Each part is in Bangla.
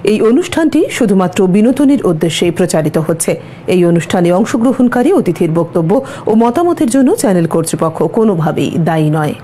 এই অনুষ্ঠানটি শুধুমাত্র বিনোদনের উদ্দেশ্যে প্রচারিত হচ্ছে। এই অনুষ্ঠানে অংশগ্রহণকারী অতিথির বক্তব্য ও মতামতের জন্য চ্যানেল কর্তৃপক্ষ কোনোভাবেই দায়ী নয়।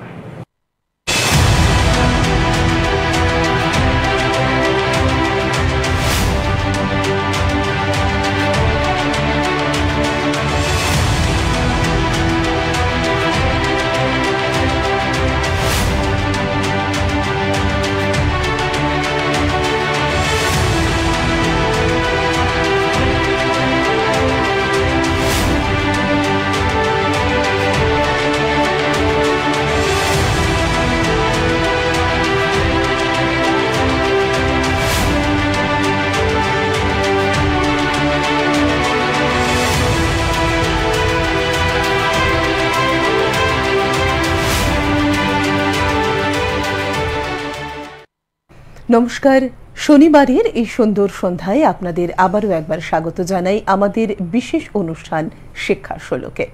নমস্কার, শনিবারের এই সুন্দর সন্ধ্যায় আপনাদের আবারও একবার স্বাগত জানাই আমাদের বিশেষ অনুষ্ঠান শিক্ষা শোলকে।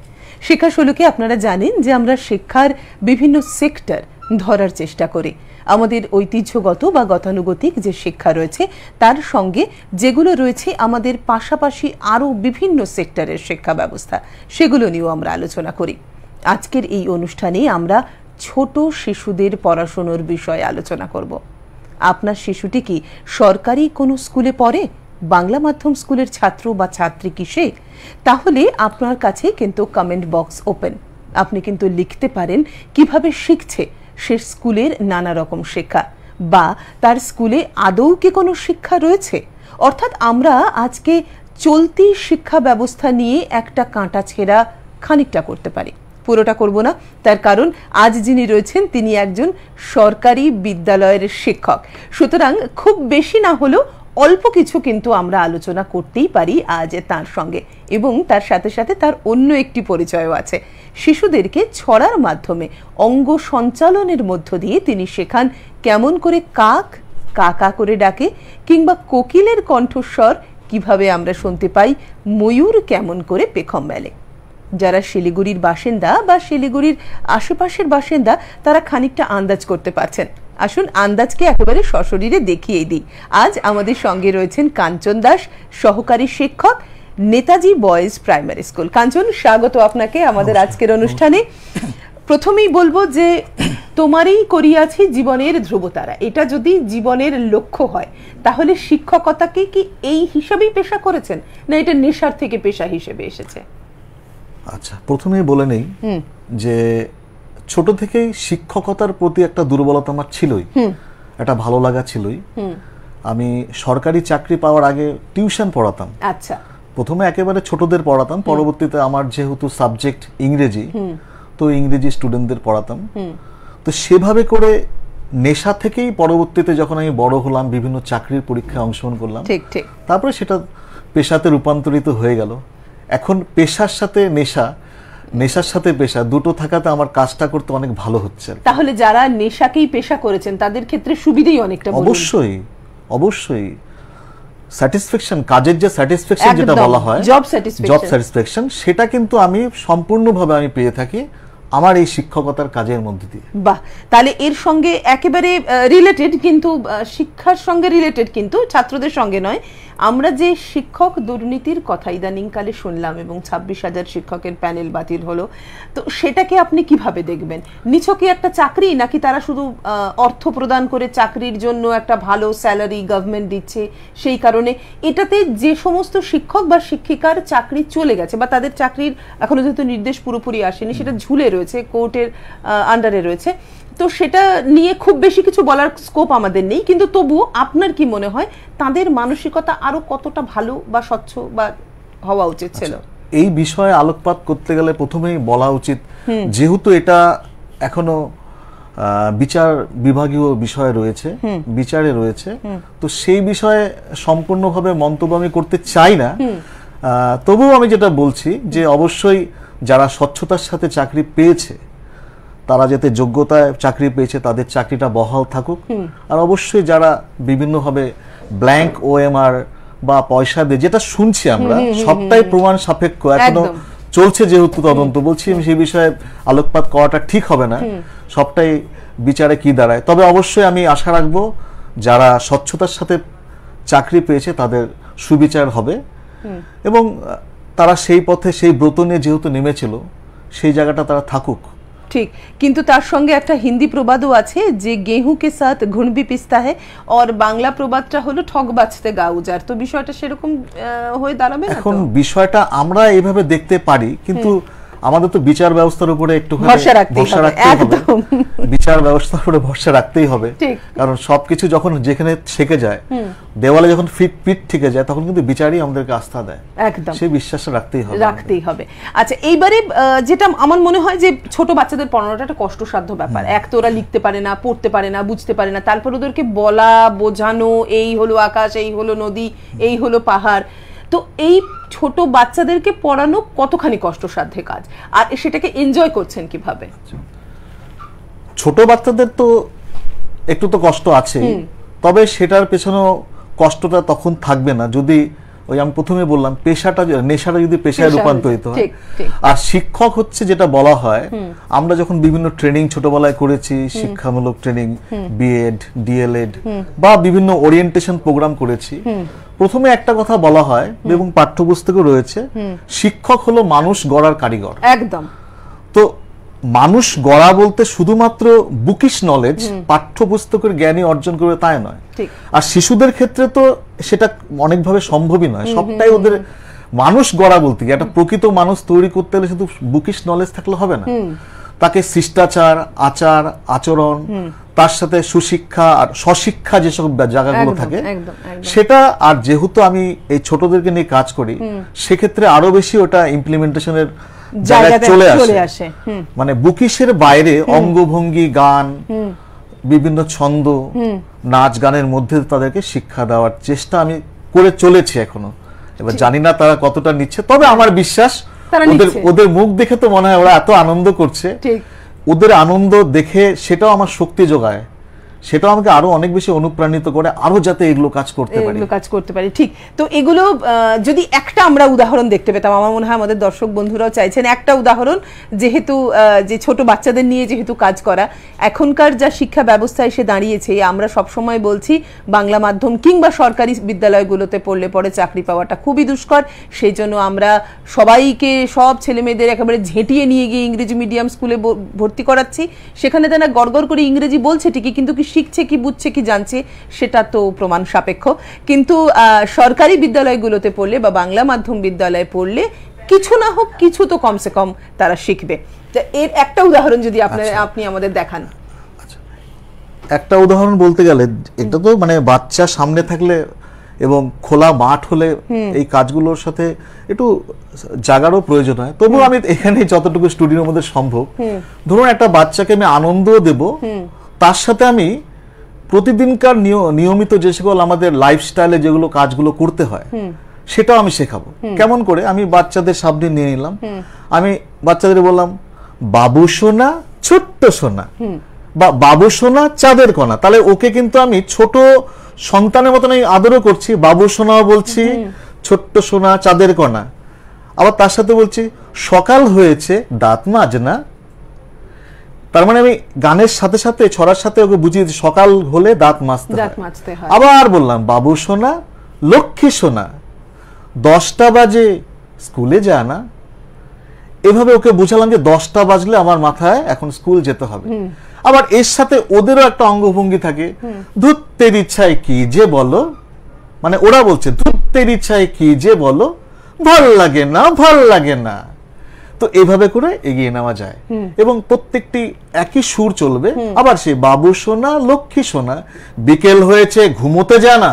শিক্ষা শোলকে আপনারা জানেন যে আমরা শিক্ষার বিভিন্ন সেক্টর ধরার চেষ্টা করি। আমাদের ঐতিহ্যগত বা গতানুগতিক যে শিক্ষা রয়েছে তার সঙ্গে যেগুলো রয়েছে আমাদের পাশাপাশি আরও বিভিন্ন সেক্টরের শিক্ষা ব্যবস্থা, সেগুলো নিয়েও আমরা আলোচনা করি। আজকের এই অনুষ্ঠানে আমরা ছোট শিশুদের পড়াশোনার বিষয়ে আলোচনা করব। আপনার শিশুটি কি সরকারি কোনো স্কুলে পড়ে, বাংলা মাধ্যম স্কুলের ছাত্র বা ছাত্রী কি সে? তাহলে আপনার কাছে কিন্তু কমেন্ট বক্স ওপেন। আপনি কিন্তু লিখতে পারেন কিভাবে শিখছে সে স্কুলের নানা রকম শিক্ষা, বা তার স্কুলে আদৌ কি কোনো শিক্ষা রয়েছে। অর্থাৎ আমরা আজকে চলতি শিক্ষা ব্যবস্থা নিয়ে একটা কাঁটা ছেঁড়া খানিকটা করতে পারি, পুরোটা করব না। তার কারণ আজ যিনি রয়েছেন তিনি একজন সরকারি বিদ্যালয়ের শিক্ষক, সুতরাং খুব বেশি না হলেও অল্প কিছু কিন্তু আমরা আলোচনা করতেই পারি আজ তার সঙ্গে। এবং তার সাথে সাথে তার অন্য একটি পরিচয়ও আছে। শিশুদেরকে ছড়ার মাধ্যমে অঙ্গ সঞ্চালনের মধ্য দিয়ে তিনি শেখান কেমন করে কাক কাকা করে ডাকে, কিংবা কোকিলের কণ্ঠস্বর কিভাবে আমরা শুনতে পাই, ময়ূর কেমন করে পেখম মেলে। যারা শিলিগুড়ির বাসিন্দা বা শিলিগুড়ির আশেপাশের বাসিন্দা তারা খানিকটা আন্দাজ করতে পারছেন। আসুন আন্দাজকে একেবারে সশরীরে দেখিয়ে দিই। আজ আমাদের সঙ্গে রয়েছেন কাঞ্চন দাস, সহকারী শিক্ষক, নেতাজি বয়েজ প্রাইমারি স্কুল। কাঞ্চন, স্বাগত আপনাকে আমাদের আজকের অনুষ্ঠানে। প্রথমেই বলবো যে তোমারই করিয়াছি জীবনের ধ্রুবতারা, এটা যদি জীবনের লক্ষ্য হয় তাহলে শিক্ষকতাকে কি এই হিসাবেই পেশা করেছেন, না এটা নেশার থেকে পেশা হিসেবে এসেছে? আচ্ছা, প্রথমেই বলে নেই যে ছোট থেকেই শিক্ষকতার প্রতি একটা দুর্বলতা আমার ছিলই, একটা ভালো লাগা ছিলই। আমি সরকারি চাকরি পাওয়ার আগে টিউশন পড়াতাম। আচ্ছা, প্রথমে একেবারে ছোটদের পড়াতাম, পরবর্তীতে আমার যেহেতু সাবজেক্ট ইংরেজি, তো ইংরেজি স্টুডেন্টদের পড়াতাম। তো সেভাবে করে নেশা থেকেই পরবর্তীতে যখন আমি বড় হলাম, বিভিন্ন চাকরির পরীক্ষায় অংশগ্রহণ করলাম, তারপরে সেটা পেশাতে রূপান্তরিত হয়ে গেল। এখন পেশার সাথে নেশা, নেশার সাথে পেশা দুটো থাকাতে আমার কাজটা করতে অনেক ভালো হচ্ছে। তাহলে যারা নেশাকেই পেশা করেছেন তাদের ক্ষেত্রে সুবিধাই অনেকটা। অবশ্যই অবশ্যই স্যাটিসফ্যাকশন, কাজের যে স্যাটিসফ্যাকশন যেটা বলা হয়, জব স্যাটিসফ্যাকশন, সেটা কিন্তু আমি সম্পূর্ণভাবে আমি পেয়ে থাকি আমার এই শিক্ষকতার কাজের মধ্যে দিয়ে। বাহ, তাহলে এর সঙ্গে একেবারে রিলেটেড, কিন্তু শিক্ষার সঙ্গে রিলেটেড, কিন্তু ছাত্রদের সঙ্গে নয়। আমরা যে শিক্ষক দুর্নীতির কথা ইদানিংকালে শুনলাম এবং 26,000 শিক্ষকের প্যানেল বাতিল হলো, তো সেটাকে আপনি কিভাবে দেখবেন? নিছকই একটা চাকরি, নাকি তারা শুধু অর্থ প্রদান করে চাকরির জন্য একটা ভালো স্যালারি গভর্নমেন্ট দিচ্ছে, সেই কারণে এটাতে যে সমস্ত শিক্ষক বা শিক্ষিকার চাকরি চলে গেছে বা তাদের চাকরির এখনো যেহেতু নির্দেশ পুরোপুরি আসেনি, সেটা ঝুলে রয়েছে, কোর্টের আন্ডারে রয়েছে, তো সেটা নিয়ে খুব বেশি কিছু বলার স্কোপ আমাদের নেই। কিন্তু তবুও আপনার কি মনে হয় তাদের মানসিকতা আরো কতটা ভালো বা স্বচ্ছ বা হওয়া উচিত ছিল? এই বিষয়ে আলোকপাত করতে গেলে প্রথমেই বলা উচিত, যেহেতু এটা এখনো বিচার বিভাগীয় বিষয় রয়েছে, বিচারে রয়েছে, তো সেই বিষয়ে সম্পূর্ণভাবে মন্তব্য আমি করতে চাই না। তবুও আমি যেটা বলছি যে অবশ্যই যারা স্বচ্ছতার সাথে চাকরি পেয়েছে, তারা যাতে যোগ্যতায় চাকরি পেয়েছে তাদের চাকরিটা বহাল থাকুক। আর অবশ্যই যারা বিভিন্নভাবে ব্ল্যাঙ্ক ওএমআর বা পয়সা দিয়ে, যেটা শুনছি আমরা, সবটাই প্রমাণ সাপেক্ষ, এখনো চলছে যেহেতু তদন্ত, বলছি সেই বিষয়ে আলোকপাত করাটা ঠিক হবে না, সবটাই বিচারে কি দাঁড়ায়। তবে অবশ্যই আমি আশা রাখবো যারা স্বচ্ছতার সাথে চাকরি পেয়েছে তাদের সুবিচার হবে এবং তারা সেই পথে সেই ব্রত নিয়ে যেহেতু নেমেছিল সেই জায়গাটা তারা থাকুক। ঠিক, কিন্তু তার সঙ্গে একটা হিন্দি প্রবাদও আছে যে গেহু কে সাথ ঘুন ভি পিসতা হ্যায়, আর বাংলা প্রবাদটা হলো ঠক বাজতে গা উজাড়। তো বিষয়টা সেরকম হয়ে দাঁড়াবে না? এখন বিষয়টা আমরা এইভাবে দেখতে পারি, কিন্তু আমাদের তো বিচার ব্যবস্থার উপরে একটু ভরসা রাখতেই হবে, বিচার ব্যবস্থার উপরে ভরসা রাখতেই হবে, কারণ সবকিছু যখন যেখানে থেকে যায়, দেওয়ালে যখন পিঠ থেকে যায়, তখন কিন্তু বিচারই আমাদেরকে আস্থা দেয়। একদম, সেই বিশ্বাসটা রাখতেই হবে। আচ্ছা, এইবারে যেটা আমার মনে হয় যে ছোট বাচ্চাদের পড়ানোটা একটা কষ্টসাধ্য ব্যাপার। এক তো ওরা লিখতে পারে না, পড়তে পারে না, বুঝতে পারে না, তারপর ওদেরকে বলা বোঝানো এই হলো আকাশ, এই হলো নদী, এই হলো পাহাড়। তো এই ছোট বাচ্চাদেরকে পড়ানো কতখানি কষ্টসাধ্য কাজ, আর সেটাকে এনজয় করছেন কিভাবে? ছোট বাচ্চাদের তো একটু তো কষ্ট আছে, তবে সেটার পেছনেও কষ্টটা তখন থাকবে না যদি ওই আমি প্রথমে বললাম নেশাটা যদি পেশায় রূপান্তরিত হয়। আর শিক্ষক হচ্ছে যেটা বলা হয়, আমরা যখন বিভিন্ন ট্রেনিং ছোটবেলায় করেছি, শিক্ষামূলক ট্রেনিং, বিএড, ডিএলএড বা বিভিন্ন ওরিয়েন্টেশন প্রোগ্রাম করেছি, প্রথমে একটা কথা বলা হয় এবং পাঠ্যপুস্তকে রয়েছে, শিক্ষক হলো মানুষ গড়ার কারিগর। একদম। তো মানুষ গড়া বলতে শুধুমাত্র বুকিশ নলেজ, পাঠ্যপুস্তকের জ্ঞানই অর্জন করে তাই নয়। আর শিশুদের ক্ষেত্রে তো সেটা অনেকভাবে সম্ভবই নয়। সবটাই ওদের মানুষ গড়া বলতে কি, একটা প্রকৃত মানুষ তৈরি করতে হলে শুধু বুকিশ নলেজ থাকলে হবে না, তাকে শিষ্টাচার, আচার আচরণ, তার সাথে সুশিক্ষা আর স্বশিক্ষা যেসব জায়গাগুলো থাকে সেটা। আর যেহেতু আমি এই ছোটদেরকে নিয়ে কাজ করি, সেক্ষেত্রে আরো বেশি ওটা ইমপ্লিমেন্টেশনের জায়গায় চলে আসে। মানে বুকিশের বাইরে অঙ্গভঙ্গি, গান, বিভিন্ন ছন্দ, নাচ গানের মধ্যে তাদেরকে শিক্ষা দেওয়ার চেষ্টা আমি করে চলেছি এখনো। এবার জানি না তারা কতটা নিচ্ছে, তবে আমার বিশ্বাস ওদের মুখ দেখে তো মনে হয় ওরা এত আনন্দ করছে। ওদের আনন্দ দেখে সেটাও আমার শক্তি যোগায়, সেটাও আমাকে আরো অনেক বেশি অনুপ্রাণিত করে আরো যাতে এগুলো কাজ করতে পারি। ঠিক, তো এগুলো যদি একটা আমরা উদাহরণ দেখতে পেতাম, আমার মনে হয় আমাদের দর্শক বন্ধুরাও চাইছেন একটা উদাহরণ, যেহেতু যে ছোট বাচ্চাদের নিয়ে যেহেতু কাজ করা, এখনকার যা শিক্ষা ব্যবস্থা এসে দাঁড়িয়েছে, আমরা সবসময় বলছি বাংলা মাধ্যম কিংবা সরকারি বিদ্যালয়গুলোতে পড়লে পরে চাকরি পাওয়াটা খুবই দুষ্কর। সেই জন্য আমরা সবাইকে, সব ছেলে মেয়েদের একেবারে ঝেঁটিয়ে নিয়ে গিয়ে ইংরেজি মিডিয়াম স্কুলে ভর্তি করাচ্ছি। সেখানে তারা গড়গড় করে ইংরেজি বলছে ঠিকই, কিন্তু কি শিখছে, কি বুঝছে, কি জানছে, সেটা তো প্রমাণ সাপেক্ষ। কিন্তু সরকারি বিদ্যালয়গুলোতে পড়লে বা বাংলা মাধ্যম বিদ্যালয়ে পড়লে কিছু না হোক কিছু তো কমসে কম তারা শিখবে। এর একটা উদাহরণ যদি আপনি আমাদের দেখান। একটা উদাহরণ বলতে গেলে, এটা তো মানে বাচ্চা সামনে থাকলে এবং খোলা মাঠ হলে এই কাজগুলোর সাথে একটু জাগারও প্রয়োজন হয়। তবুও আমি এখানে যতটুকু স্টুডিওর মধ্যে সম্ভব, ধরুন একটা বাচ্চাকে আমি আনন্দও দেব, তার সাথে আমি প্রতিদিনকার নিয়মিত যে সকল আমাদের লাইফস্টাইলে যেগুলো কাজগুলো করতে হয় সেটাও আমি শেখাবো। কেমন করে? আমি বাচ্চাদের সামনে নিয়ে নিলাম, আমি বাচ্চাদের বললাম বাবু সোনা, ছোট্ট সোনা, বা বাবু সোনা, চাঁদের কণা। তাহলে ওকে কিন্তু আমি ছোট সন্তানের মতন আদরও করছি, বাবু সোনাও বলছি, ছোট্ট সোনা, চাঁদের কণা। আবার তার সাথে বলছি সকাল হয়েছে, দাঁত মাজ না। তার মানে আমি গানের সাথে সাথে, ছড়ার সাথে ওকে বুঝিয়ে দিচ্ছি সকাল হলে দাঁত মাজতে হয়। আবার বললাম বাবু সোনা, লক্ষ্মী সোনা, 10টা বাজে স্কুলে যা না। এভাবে ওকে বুঝালাম যে 10টা বাজলে আমার মাথায় এখন স্কুল যেতে হবে। আবার এর সাথে ওদেরও একটা অঙ্গভঙ্গি থাকে, ধুত্তের ইচ্ছায় কি যে বলো, মানে ওরা বলছে ধুত্তের ইচ্ছায় কি যে বলো, ভাল লাগে না, ভাল লাগে না। তো এভাবে করে এগিয়ে নেওয়া যায় এবং প্রত্যেকটি একই সুর চলবে। আবার সে বাবু সোনা, লক্ষ্মী সোনা, বিকেল হয়েছে ঘুমোতে যা না।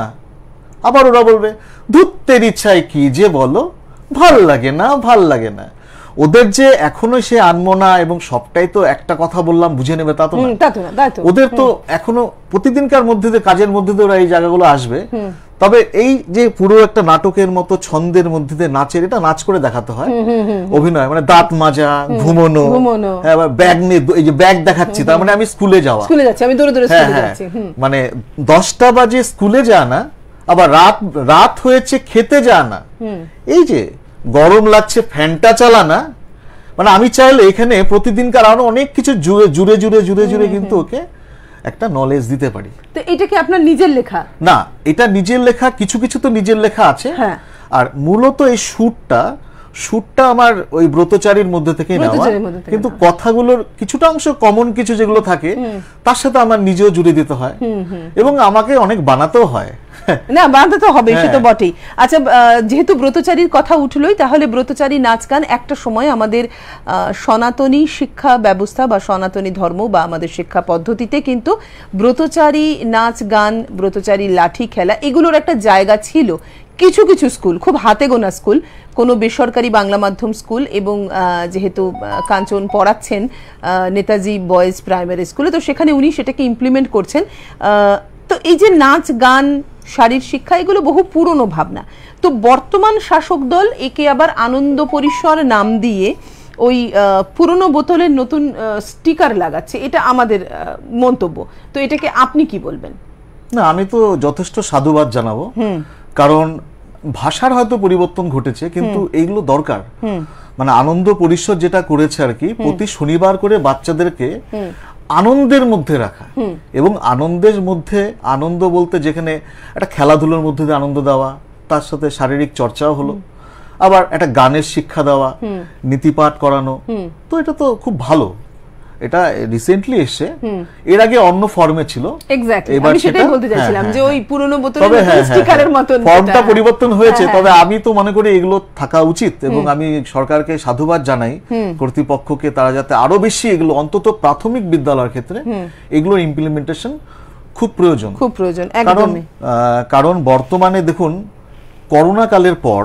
আবার ওরা বলবে ধুত্তের ইচ্ছায় কি যে বলো, ভাল লাগে না, ভাল লাগে না। ওদের যে এখনো সে আনমনা এবং সবটাই তো একটা কথা বললাম বুঝে নেবে তা তো না। ওদের তো এখনো প্রতিদিনকার মধ্যে দিয়ে, কাজের মধ্যে দিয়ে ওরা এই জায়গাগুলো আসবে। তবে এই যে পুরো একটা নাটকের মতো ছন্দের মধ্যে দিয়ে নাচের, এটা নাচ করে দেখাতে হয়, অভিনয়। মানে দাঁত মাজা, ঘুমোনো, ব্যাগ নিয়ে, এই যে ব্যাগ দেখাচ্ছি, তার মানে আমি স্কুলে যাচ্ছি, আমি দৌড়ে দৌড়ে স্কুলে যাচ্ছি। মানে 10টা বাজে স্কুলে যা না, আবার রাত হয়েছে খেতে যা না। এই যে গরম লাগছে ফ্যানটা চালা না। মানে আমি চাইলে এখানে প্রতিদিনকার আরো অনেক কিছু জুড়ে জুড়ে কিন্তু ওকে একটা নলেজ দিতে পারি। তো এটা কি আপনার নিজের লেখা? না, এটা নিজের লেখা, কিছু কিছু তো নিজের লেখা আছে। হ্যাঁ। আর মূলত এই শুটটা আমার ওই ব্রতচারীর মধ্যে থেকে নেওয়া, কিন্তু কথাগুলোর কিছুটা অংশ কমন কিছু যেগুলো থাকে তার সাথে আমার নিজেও জুড়ে দিতে হয়, এবং আমাকে অনেক বানাতেও হয়। না, বানাতে তো হবে, সে তো বটেই। আচ্ছা, যেহেতু ব্রতচারীর কথা উঠলোই, তাহলে ব্রতচারী নাচ গান একটা সময় আমাদের সনাতনী শিক্ষা ব্যবস্থা বা সনাতনী ধর্ম বা আমাদের শিক্ষা পদ্ধতিতে কিন্তু ব্রতচারী নাচ গান, ব্রতচারী লাঠি খেলা এগুলোর একটা জায়গা ছিল। কিছু কিছু স্কুল, খুব হাতে গোনা স্কুল, কোনো বেসরকারি বাংলা মাধ্যম স্কুল, এবং যেহেতু কাঞ্চন পড়াচ্ছেন নেতাজি বয়েজ প্রাইমারি স্কুলে, তো সেখানে উনি সেটাকে ইমপ্লিমেন্ট করছেন। তো এই যে নাচ গান, শারীর শিক্ষা, এগুলো বহু পুরনো ভাবনা। তো বর্তমান শাসক দল একে আবার আনন্দ পরিসর নাম দিয়ে ওই পুরনো বোতলের নতুন স্টিকার লাগাচ্ছে, এটা আমাদের মন্তব্য। তো এটাকে আপনি কি বলবেন? না, আমি তো যথেষ্ট সাধুবাদ জানাবো, কারণ ভাষার হয়তো পরিবর্তন ঘটেছে, কিন্তু এইগুলো দরকার। মানে আনন্দ পরিসর যেটা করেছে আর কি, প্রতি শনিবার করে বাচ্চাদেরকে আনন্দের মধ্যে রাখা, এবং আনন্দের মধ্যে আনন্দ বলতে যেখানে একটা খেলাধুলার মধ্যে দিয়ে আনন্দ দেওয়া, তার সাথে শারীরিক চর্চাও হলো, আবার একটা গানের শিক্ষা দেওয়া, নীতিপাঠ করানো, তো এটা তো খুব ভালো। এটা রিসেন্টলি এসে, এর আগে অন্য ফর্মে ছিল। এবার সেটাই বলতে যাচ্ছিলাম যে ওই পুরনো বোতলের স্টিকারের মতন ফর্মটা পরিবর্তন হয়েছে। তবে আমি তো মনে করি এগুলো থাকা উচিত, এবং আমি সরকারকে সাধুবাদ জানাই, কর্তৃপক্ষকে, তারা যাতে আরো বেশি এগুলো অন্তত প্রাথমিক বিদ্যালয়ের ক্ষেত্রে এগুলোর ইমপ্লিমেন্টেশন খুব প্রয়োজন, খুব প্রয়োজন। কারণ বর্তমানে দেখুন, করোনা কালের পর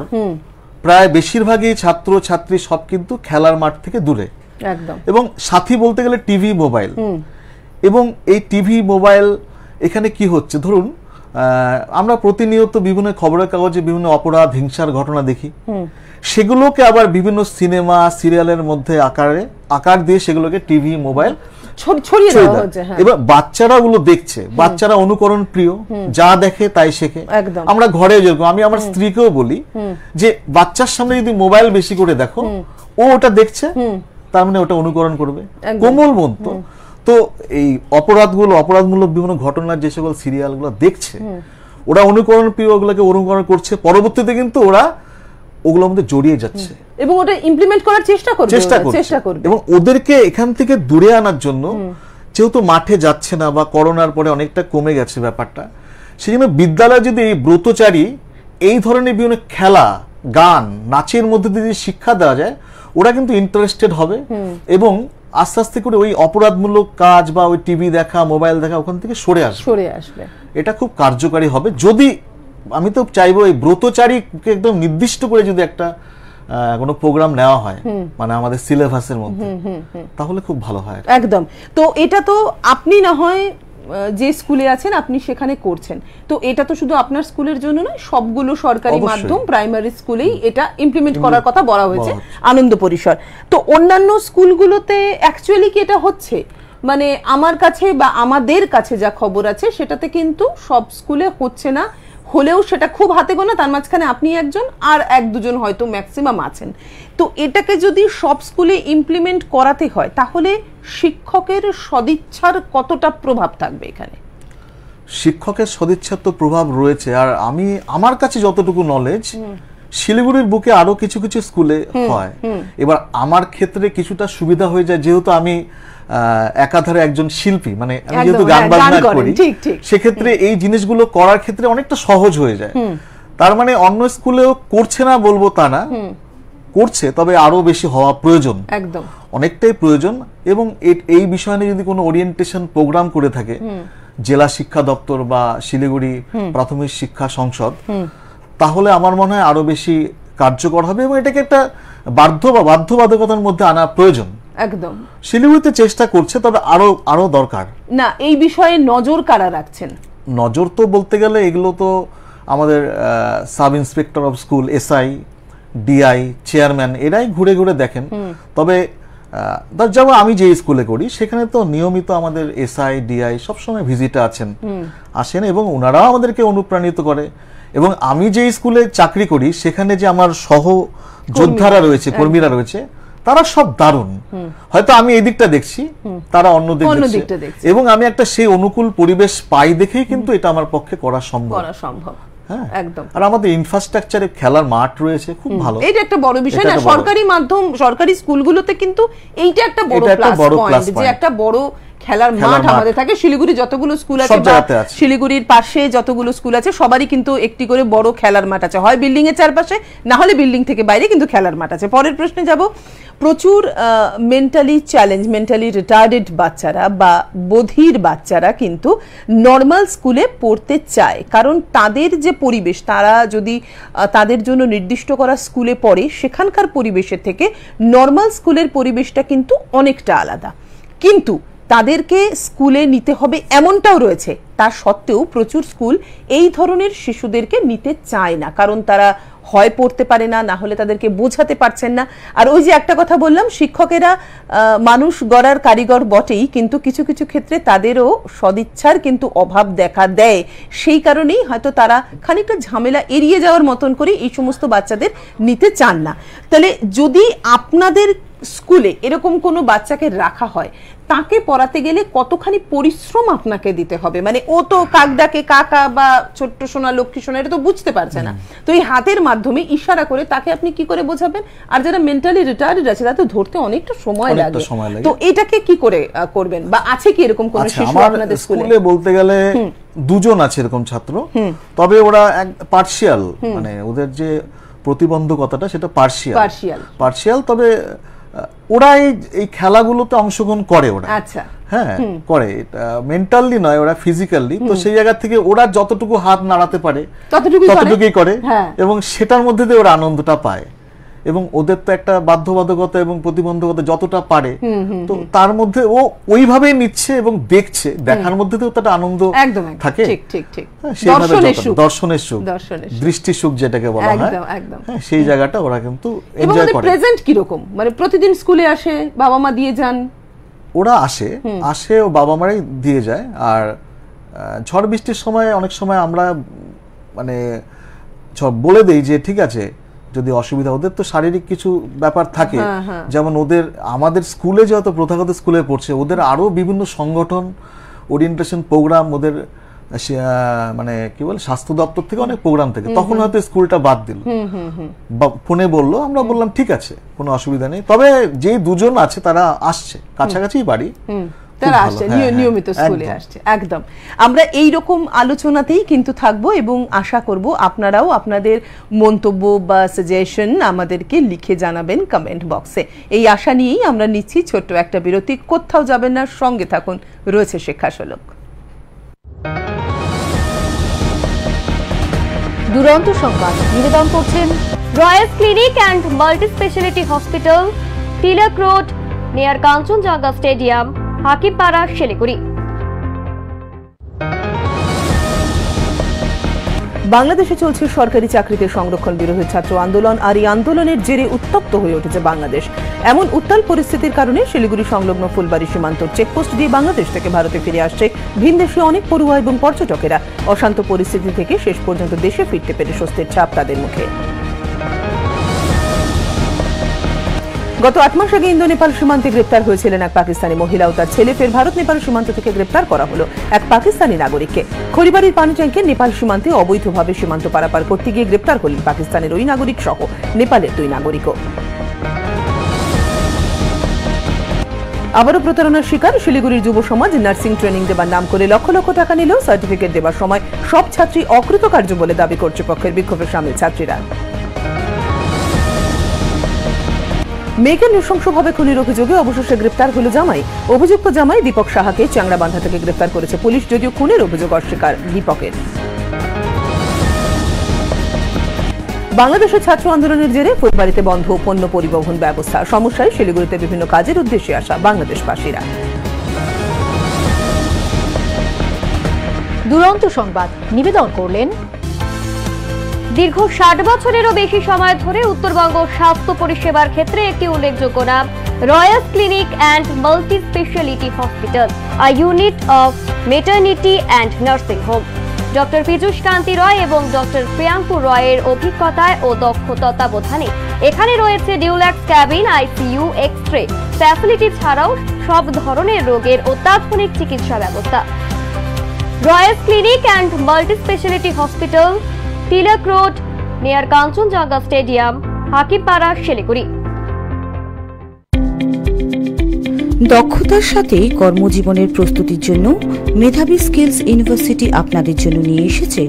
প্রায় বেশিরভাগই ছাত্র ছাত্রী সব কিন্তু খেলার মাঠ থেকে দূরে, এবং সাথী বলতে গেলে টিভি মোবাইল। এবং এই টিভি মোবাইল এখানে কি হচ্ছে, ধরুন আমরা প্রতিনিয়ত বিভিন্ন খবরের কাগজে বিভিন্ন অপরাধ, হিংসার ঘটনা দেখি, সেগুলোকে আবার বিভিন্ন সিনেমা সিরিয়ালের মধ্যে আকার দিয়ে সেগুলোকে টিভি মোবাইল ছড়িয়ে দেওয়া হচ্ছে। এবার বাচ্চারা ওগুলো দেখছে, বাচ্চারা অনুকরণ প্রিয়, যা দেখে তাই শেখে। আমরা ঘরে যেরকম, আমি আমার স্ত্রীকেও বলি যে বাচ্চার সামনে যদি মোবাইল বেশি করে দেখো, ও ওটা দেখছে, তার মানে ওটা অনুকরণ করবে, কোমল মন। তো এই অপরাধমূলক বিভিন্ন ঘটনার যে সকল সিরিয়ালগুলো দেখছে, ওরা অনুকরণ প্রিয়, ওগুলোকে অনুকরণ করছে, পরবর্তীতে কিন্তু ওরা ওগুলোর মধ্যে জড়িয়ে যাচ্ছে এবং ওটা ইমপ্লিমেন্ট করার চেষ্টা করবে। এবং ওদেরকে এখান থেকে দূরে আনার জন্য, যেহেতু মাঠে যাচ্ছে না বা করোনার পরে অনেকটা কমে গেছে ব্যাপারটা, সেই জন্য বিদ্যালয়ে যদি এই ব্রতচারী এই ধরনের বিভিন্ন খেলা, গান, নাচের মধ্যে দিয়ে শিক্ষা দেওয়া যায়, ওরা কিন্তু ইন্টারেস্টেড হবে, এবং আস্তে আস্তে করে ওই অপরাধমূলক কাজ বা ওই টিভি দেখা, মোবাইল দেখা ওখান থেকে সরে আসবে। এটা খুব কার্যকারী হবে। যদি আমি তো চাইবো এই ব্রতচারীকে একদম নির্দিষ্ট করে যদি একটা কোনো প্রোগ্রাম নেওয়া হয়, মানে আমাদের সিলেবাসের মধ্যে, তাহলে খুব ভালো হয়। একদম। তো এটা তো আপনি না হয় যে স্কুলে আছেন আপনি সেখানে করছেন, তো এটা তো শুধু আপনার স্কুলের জন্য নয়, সবগুলো সরকারি মাধ্যম প্রাইমারি স্কুলেই এটা ইমপ্লিমেন্ট করার কথা বলা হয়েছে, আনন্দ পরিসর। তো অন্যান্য স্কুলগুলোতে অ্যাকচুয়ালি কি এটা হচ্ছে? মানে আমার কাছে বা আমাদের কাছে যা খবর আছে, সেটাতে কিন্তু সব স্কুলে হচ্ছে না, হলেও সেটা খুব হাতে গোনা, তার মাঝখানে আপনি একজন আর এক দুজন হয়তো ম্যাক্সিমাম আছেন। তো এটাকে যদি সব স্কুলে ইমপ্লিমেন্ট করাতে হয়, তাহলে শিক্ষকের সদিচ্ছার কতটা প্রভাব থাকবে এখানে? শিক্ষকের সদিচ্ছার তো প্রভাব রয়েছে। আর আমার কাছে যতটুকু নলেজ, শিলিগুড়ির বুকে আরো কিছু কিছু স্কুলে হয়। এবার আমার ক্ষেত্রে কিছুটা সুবিধা হয়ে যায়, যেহেতু আমি একাধারে একজন শিল্পী, মানে আমি যেহেতু গান বাজনা করি, সেক্ষেত্রে এই জিনিসগুলো করার ক্ষেত্রে অনেকটা সহজ হয়ে যায়। তার মানে অন্য স্কুলেও করছে না বলবো তা না, করছে, তবে আরো বেশি হওয়া প্রয়োজন, একদম অনেকটাই প্রয়োজন। এবং এই বিষয় নিয়ে যদি কোনো ওরিয়েন্টেশন প্রোগ্রাম করে থাকে জেলা শিক্ষা দপ্তর বা শিলিগুড়ি প্রাথমিক শিক্ষা সংসদ, তাহলে আমার মনে হয় আরো বেশি কার্যকর হবে, এবং এটাকে একটা বাধ্যবাধকতার মধ্যে আনা প্রয়োজন। একদম শিলিগুড়িতে চেষ্টা করছে, তবে আরো দরকার। না, এই বিষয়ে নজর কারা রাখছেন? নজর তো বলতে গেলে এগুলো তো আমাদের sub inspector of school, SI, DI, chairman, এরাই ঘুরে ঘুরে দেখেন। তবে যেমন আমি যে স্কুলে করি, সেখানে তো নিয়মিত আমাদের এসআই, ডিআই সবসময় ভিজিটে আসেন, এবং ওনারাও আমাদেরকে অনুপ্রাণিত করে। এবং আমি যে স্কুলে চাকরি করি, সেখানে যে আমার সহ যোদ্ধারা রয়েছে, কর্মীরা রয়েছে, তারা সব দারুণ, হয়তো আমি এই দিকটা দেখছি, তারা অন্য দিকটা দেখছে, এবং আমি একটা সেই অনুকূল পরিবেশ পাই দেখেই কিন্তু এটা আমার পক্ষে করা সম্ভব। একদম। আর আমাদের ইনফ্রাস্ট্রাকচারে খেলার মাঠ রয়েছে খুব ভালো, এটা একটা বড় বিষয় না? সরকারি স্কুলগুলোতে কিন্তু এইটা একটা বড় প্লাস পয়েন্ট, যে একটা বড় খেলার মাঠ আমাদের থাকে। শিলিগুড়ি যতগুলো স্কুল আছে, শিলিগুড়ির পাশে যতগুলো স্কুল আছে, সবারই কিন্তু একটি করে বড় খেলার মাঠ আছে, হয় বিল্ডিং এর চারপাশে, না হলে বিল্ডিং থেকে বাইরে কিন্তু খেলার মাঠ আছে। পরের প্রশ্নে যাব। প্রচুর মেন্টালি চ্যালেঞ্জ, মেন্টালি রিটার্ডেড বাচ্চারা বা বধির বাচ্চারা কিন্তু নর্মাল স্কুলে পড়তে চায়, কারণ তাদের যে পরিবেশ, তারা যদি তাদের জন্য নির্দিষ্ট করা স্কুলে পড়ে, সেখানকার পরিবেশের থেকে নর্মাল স্কুলের পরিবেশটা কিন্তু অনেকটা আলাদা। কিন্তু তাদেরকে স্কুলে নিতে হবে এমনটাও রয়েছে, তা সত্ত্বেও প্রচুর স্কুল এই ধরনের শিশুদেরকে নিতে চায় না, কারণ তারা হয় পড়তে পারে না, না হলে তাদেরকে বোঝাতে পারছেন না। আর ওই যে একটা কথা বললাম, শিক্ষকেরা মানুষ গড়ার কারিগর বটেই, কিন্তু কিছু কিছু ক্ষেত্রে তাদেরও সদিচ্ছার কিন্তু অভাব দেখা দেয়। সেই কারণেই হয়তো তারা খানিকটা ঝামেলা এড়িয়ে যাওয়ার মতন করে এই সমস্ত বাচ্চাদের নিতে চান না। তাহলে যদি আপনাদের স্কুলে এরকম কোনো বাচ্চাকে রাখা হয়, তাকে পড়াতে গেলে কতখানি পরিশ্রম আপনাকে দিতে হবে? মানে ও তো কাকডাকে কাকা বা ছোট্ট সোনা, লক্ষ্মী সোনা, এটা তো বুঝতে পারছে না, তো এই হাতের মাধ্যমে ইশারা করে তাকে আপনি কি করে বোঝাবেন? আর যারা মেন্টালি রিটার্ডেড আছে, তাদের ধরতে অনেকটা সময় লাগে, তো এটাকে কি করে করবেন? বা আছে কি এরকম কোন শিশু আপনাদের স্কুলে? বলতে গেলে দুজন আছে এরকম ছাত্র, তবে ওরা পার্শিয়াল, মানে ওদের যে প্রতিবন্ধকতাটা সেটা পার্শিয়াল, তবে ওরা এই খেলাগুলোতে অংশগ্রহণ করে, ওরা হ্যাঁ করে, মেন্টালি নয়, ওরা ফিজিক্যালি। তো সেই জায়গা থেকে ওরা যতটুকু হাত নাড়াতে পারে ততটুকুই করে, এবং সেটার মধ্যে দিয়ে ওরা আনন্দটা পায়। এবং ওদের তো একটা বাধ্যবাধকতা এবং প্রতিবন্ধকতা যতটা পারে, তো তার মধ্যে ও ওইভাবেই নিচ্ছে এবং দেখছে, দেখার মধ্যে তো একটা আনন্দ থাকে, দর্শনের সুখ, দৃষ্টি সুখ যেটাকে বলা হয়, সেই জায়গাটা ওরা কিন্তু এনজয় করে। প্রেজেন্ট কি রকম? মানে প্রতিদিন স্কুলে আসে, বাবা মা দিয়ে যান? ওরা আসে ও বাবা মারাই দিয়ে যায়। আর ঝড় বৃষ্টির সময় অনেক সময় আমরা মানে বলে দেই যে ঠিক আছে, যদি অসুবিধা, ওদের তো শারীরিক কিছু ব্যাপার থাকে, যেমন ওদের আমাদের স্কুলে যেহেতু প্রথাগত স্কুলে পড়ছে, ওদের আরো বিভিন্ন সংগঠন, ওরিয়েন্টেশন প্রোগ্রাম, ওদের মানে কি বলে স্বাস্থ্য দপ্তর থেকে অনেক প্রোগ্রাম থেকে, তখন হয়তো স্কুলটা বাদ দিল, ফোনে বললো, আমরা বললাম ঠিক আছে, কোনো অসুবিধা নেই। তবে যে দুজন আছে তারা আসছে, কাছাকাছি বাড়ি, তারা আসছে, নিয়মিত স্কুলে আসছে। একদম, আমরা এই রকম আলোচনাতেই কিন্তু থাকবো, এবং আশা করব আপনারাও আপনাদের মন্তব্য বা সাজেশন আমাদেরকে লিখে জানাবেন কমেন্ট বক্সে। এই আশা নিয়েই আমরা নিচ্ছি ছোট্ট একটা বিরতি। কোথাও যাবেন না, সঙ্গে থাকুন, রয়েছে শিক্ষাশোলক। দুরন্ত সংবাদ নিবেদন করছেন royal clinic and multi speciality hospital, Tilak road, near Kanchenjunga stadium, Hakimpara, Siliguri. বাংলাদেশে চলছে সরকারি চাকরিতে সংরক্ষণ বিরোধী ছাত্র আন্দোলন, আর এই আন্দোলনের জেরে উত্তপ্ত হয়ে উঠেছে বাংলাদেশ। এমন উত্তাল পরিস্থিতির কারণে শিলিগুড়ি সংলগ্ন ফুলবাড়ি সীমান্ত চেকপোস্ট দিয়ে বাংলাদেশ থেকে ভারতে ফিরে আসছে ভিনদেশী অনেক পড়ুয়া এবং পর্যটকেরা। অশান্ত পরিস্থিতি থেকে শেষ পর্যন্ত দেশে ফিরতে পেরে স্বস্তির ছাপ তাদের মুখে। গত 8 মাস আগে ইন্দো নেপাল সীমান্তে গ্রেপ্তার হয়েছিলেন এক পাকিস্তানি মহিলা ও তার ছেলে। ফের ভারত নেপাল সীমান্ত থেকে গ্রেপ্তার করা হলো এক পাকিস্তানি নাগরিককে। খড়িবাড়ির পানি ট্যাঙ্কে নেপাল সীমান্তে অবৈধভাবে সীমান্ত পারাপার করতে গিয়ে গ্রেপ্তার হলেন পাকিস্তানের ওই নাগরিক সহ নেপালের 2 নাগরিকও। আবারও প্রতারণার শিকার শিলিগুড়ির যুব সমাজ। নার্সিং ট্রেনিং দেবার নাম করে লক্ষ লক্ষ টাকা নিলেও সার্টিফিকেট দেবার সময় সব ছাত্রী অকৃতকার্য বলে দাবি কর্তৃপক্ষের। বিক্ষোভে সামিল ছাত্রীরা। মেয়েকে নৃশংসভাবে খুনের অভিযোগে অবশেষে গ্রেপ্তার হল জামাই। অভিযুক্ত জামাই দীপক সাহাকে চ্যাংড়াবান্ধা থেকে গ্রেপ্তার করেছে পুলিশ, যদিও খুনের অভিযোগ অস্বীকার দীপকের। বাংলাদেশের ছাত্র আন্দোলনের জেরে ফুলবাড়িতে বন্ধ পণ্য পরিবহন ব্যবস্থা। সমস্যায় শিলিগুড়িতে বিভিন্ন কাজের উদ্দেশ্যে আসা বাংলাদেশবাসীরা। দুরন্ত সংবাদ নিবেদন করলেন দীর্ঘ 60 বছরেরও বেশি সময় ধরে উত্তরবঙ্গ স্বাস্থ্য পরিষেবার ক্ষেত্রে একটি উল্লেখযোগ্য নাম royal clinic and multi speciality hospital, a unit of maternity and nursing home. Doctor Piyush Kanti Roy এবং ডক্টর প্রিয়াঙ্কু রয়ের অভিজ্ঞতায় ও দক্ষ তত্ত্বাবধানে এখানে রয়েছে deluxe cabin, ICU, X-ray facility ছাড়াও সব ধরনের রোগের অত্যাধুনিক চিকিৎসা ব্যবস্থা। Royal clinic and multi speciality hospital, Tilak road, near Kanchenjunga stadium, Hakimpara, Siliguri. দক্ষতার সাথে কর্মজীবনের প্রস্তুতির জন্য মেধাবী স্কিলস ইউনিভার্সিটি আপনাদের জন্য নিয়ে এসেছে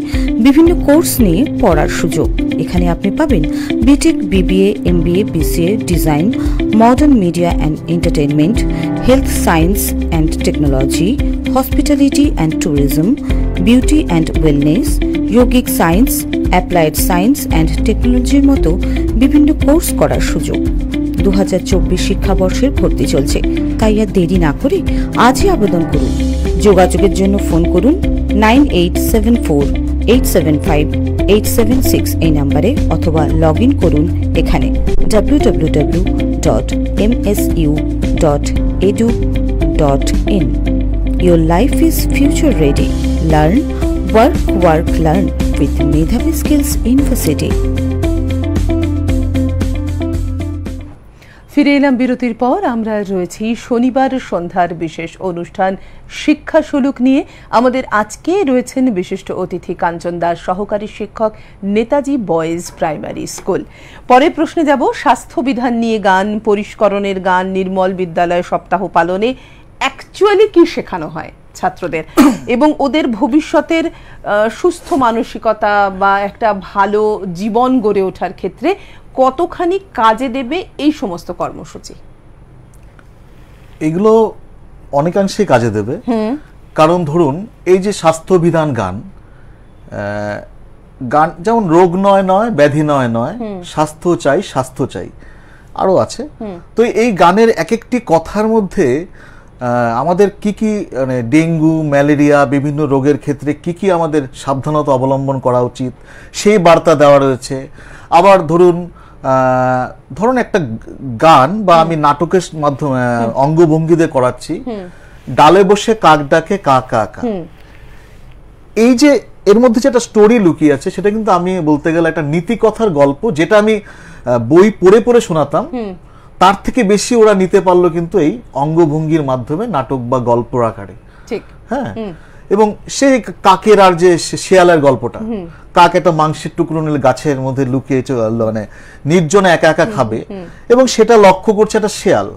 বিভিন্ন কোর্স নিয়ে পড়ার সুযোগ। এখানে আপনি পাবেন B Tech, BBA, MBA, BCA, design, modern media and entertainment, health science and technology, hospitality and tourism, beauty and wellness, yogic science, applied science and টেকনোলজির মতো বিভিন্ন কোর্স করার সুযোগ। 2024 শিক্ষাবর্ষের ভর্তি চলছে, তাই আর দেরি না করে আজই আবেদন করুন। যোগাযোগের জন্য ফোন করুন 9874875876 এই নম্বরে, অথবা লগ ইন করুন এখানে www.msu.edu.in। Your life is future ready. Learn, work, learn with Medhavi Skills University. ফিরে এলাম বিরতির পর। আমরা রয়েছি শনিবার সন্ধ্যার বিশেষ অনুষ্ঠান শিক্ষা সুলুক নিয়ে। আমাদের আজকে রয়েছেন বিশিষ্ট অতিথি কাঞ্চন দাস, সহকারী শিক্ষক, নেতাজি বয়েজ প্রাইমারি স্কুল। পরের প্রশ্নে যাব। স্বাস্থ্যবিধান নিয়ে গান, পরিষ্করণের গান, নির্মল বিদ্যালয় সপ্তাহ পালনে অ্যাকচুয়ালি কি শেখানো হয় ছাত্রদের, এবং ওদের ভবিষ্যতের সুস্থ মানসিকতা বা একটা ভালো জীবন গড়ে ওঠার ক্ষেত্রে কতখানি কাজে দেবে এই সমস্ত কর্মসূচি? এগুলো অনেকাংশেই কাজে দেবে। কারণ ধরুন এই যে স্বাস্থ্যবিধান গান, গান যেমন রোগ নয় নয়, ব্যাধি নয় নয়, স্বাস্থ্য চাই স্বাস্থ্য চাই, আরো আছে। তো এই গানের এক একটি কথার মধ্যে আমাদের কি কি, মানে ডেঙ্গু, ম্যালেরিয়া, বিভিন্ন রোগের ক্ষেত্রে কি কি আমাদের সাবধানতা অবলম্বন করা উচিত সেই বার্তা দেওয়া রয়েছে। আবার ধরুন একটা গান বা আমি নাটকের মাধ্যমে অঙ্গভঙ্গিতে করাচ্ছি, ডালে বসে কাক ডাকে কা কা কা, এই যে এর মধ্যে যে একটা স্টোরি লুকিয়ে আছে, সেটা কিন্তু আমি বলতে গেলে একটা নীতি কথার গল্প, যেটা আমি বই পড়ে পড়ে শোনাতাম, তার থেকে বেশি ওরা নিতে পারলো কিন্তু এই অঙ্গভঙ্গির মাধ্যমে, নাটক বা গল্প আকারে। ঠিক, হ্যাঁ। এবং সেই কাকের আর যে শেয়ালের গল্পটা, কাক একটা মাংসের টুকরো নিলে গাছের মধ্যে লুকিয়ে মানে নির্জনে একা একা খাবে, এবং সেটা লক্ষ্য করছে একটা শেয়াল।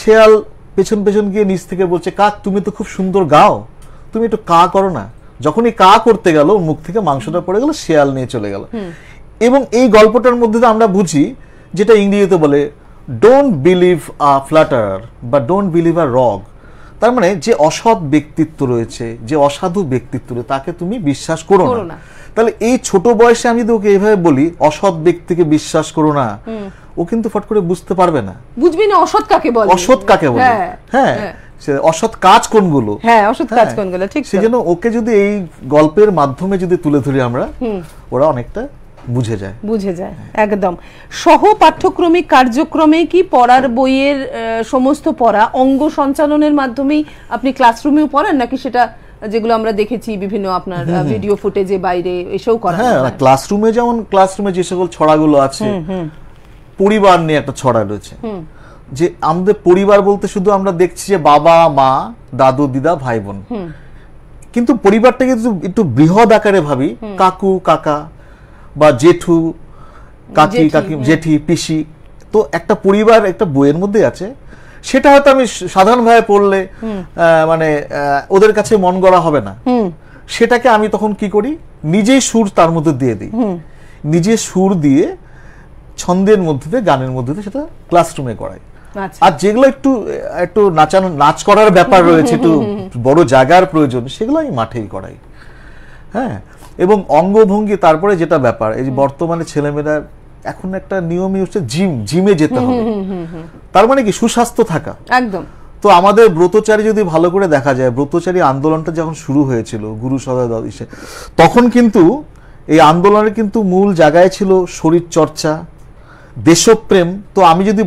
শেয়াল পেছন পেছন গিয়ে নিচ থেকে বলছে, কাক তুমি তো খুব সুন্দর গাও, তুমি একটু কা করো না। যখনই কা করতে গেল, মুখ থেকে মাংসটা পড়ে গেল, শেয়াল নিয়ে চলে গেল। এবং এই গল্পটার মধ্যে আমরা বুঝি, যেটা ইংরেজিতে বলে ডোন্ট বিলিভ আ ফ্ল্যাটারার বা ডোন্ট বিলিভ আ রগ। তার মানে যে অসৎ ব্যক্তিত্ব রয়েছে, যে অসাধু ব্যক্তিত্ব রয়েছে, তাকে তুমি বিশ্বাস করো না। তাহলে এই ছোট বয়সে আমি তো ওকে এইভাবে বলি, অসৎ ব্যক্তিকে বিশ্বাস করো না, ও কিন্তু ফট করে বুঝতে পারবে না, বুঝবি না অসৎ কাকে বলে, অসৎ কাকে বলে। হ্যাঁ, অসৎ কাজ কোনগুলো, হ্যাঁ অসৎ কাজ কোনগুলো, ঠিক। সেজন্য ওকে যদি এই গল্পের মাধ্যমে যদি তুলে ধরি আমরা, ওরা অনেকটা বুঝে যায়। একদম। সহ পাঠ্যক্রমিক কার্যক্রমে কি পড়ার বইয়ের সমস্ত পড়া অঙ্গ সঞ্চালনের মাধ্যমেই আপনি ক্লাসরুমেও পড়ান, নাকি সেটা যেগুলো আমরা দেখেছি বিভিন্ন আপনার ভিডিও ফুটেজে বাইরে এসেও করা? হ্যাঁ, ক্লাসরুমে যেমন ক্লাসরুমে যে সকল ছড়াগুলো আছে, পরিবার নিয়ে একটা ছড়া রয়েছে, যে আমাদের পরিবার বলতে শুধু আমরা দেখছি যে বাবা মা, দাদু দিদা, ভাই বোন, কিন্তু পরিবারটাকে একটু বৃহৎ আকারে ভাবি, কাকু কাকা বা জেঠু, কাকি কাকি, জেঠি, পিসি। তো একটা পরিবার একটা বইয়ের মধ্যে আছে, সেটা হয়তো আমি সাধারণভাবে পড়লে মানে ওদের কাছে মন গড়া হবে না। সেটাকে আমি তখন কি করি, নিজেই সুর তার মধ্যে দিয়ে দিই, নিজে সুর দিয়ে ছন্দের মধ্যে দিয়ে, গানের মধ্যে দিয়ে সেটা ক্লাসরুমে করাই। আর যেগুলো একটু একটু নাচ করার ব্যাপার রয়েছে, একটু বড় জায়গার প্রয়োজন, সেগুলো আমি মাঠেই করাই। হ্যাঁ, এবং অঙ্গভঙ্গি, তারপরে যেটা ব্যাপার, এই যে বর্তমানে ছেলেমেয়েরা এখন একটা নিয়মই হচ্ছে জিমে যেতে হবে। তার মানে কি সুস্বাস্থ্য থাকা, একদম। তো আমাদের ব্রতচারী যদি ভালো করে দেখা যায়, ব্রতচারী আন্দোলনটা যখন শুরু হয়েছিল গুরু সদয়, তখন কিন্তু এই আন্দোলনের কিন্তু মূল জায়গায় ছিল শরীর চর্চা, দেশপ্রেম। তো আমি যদি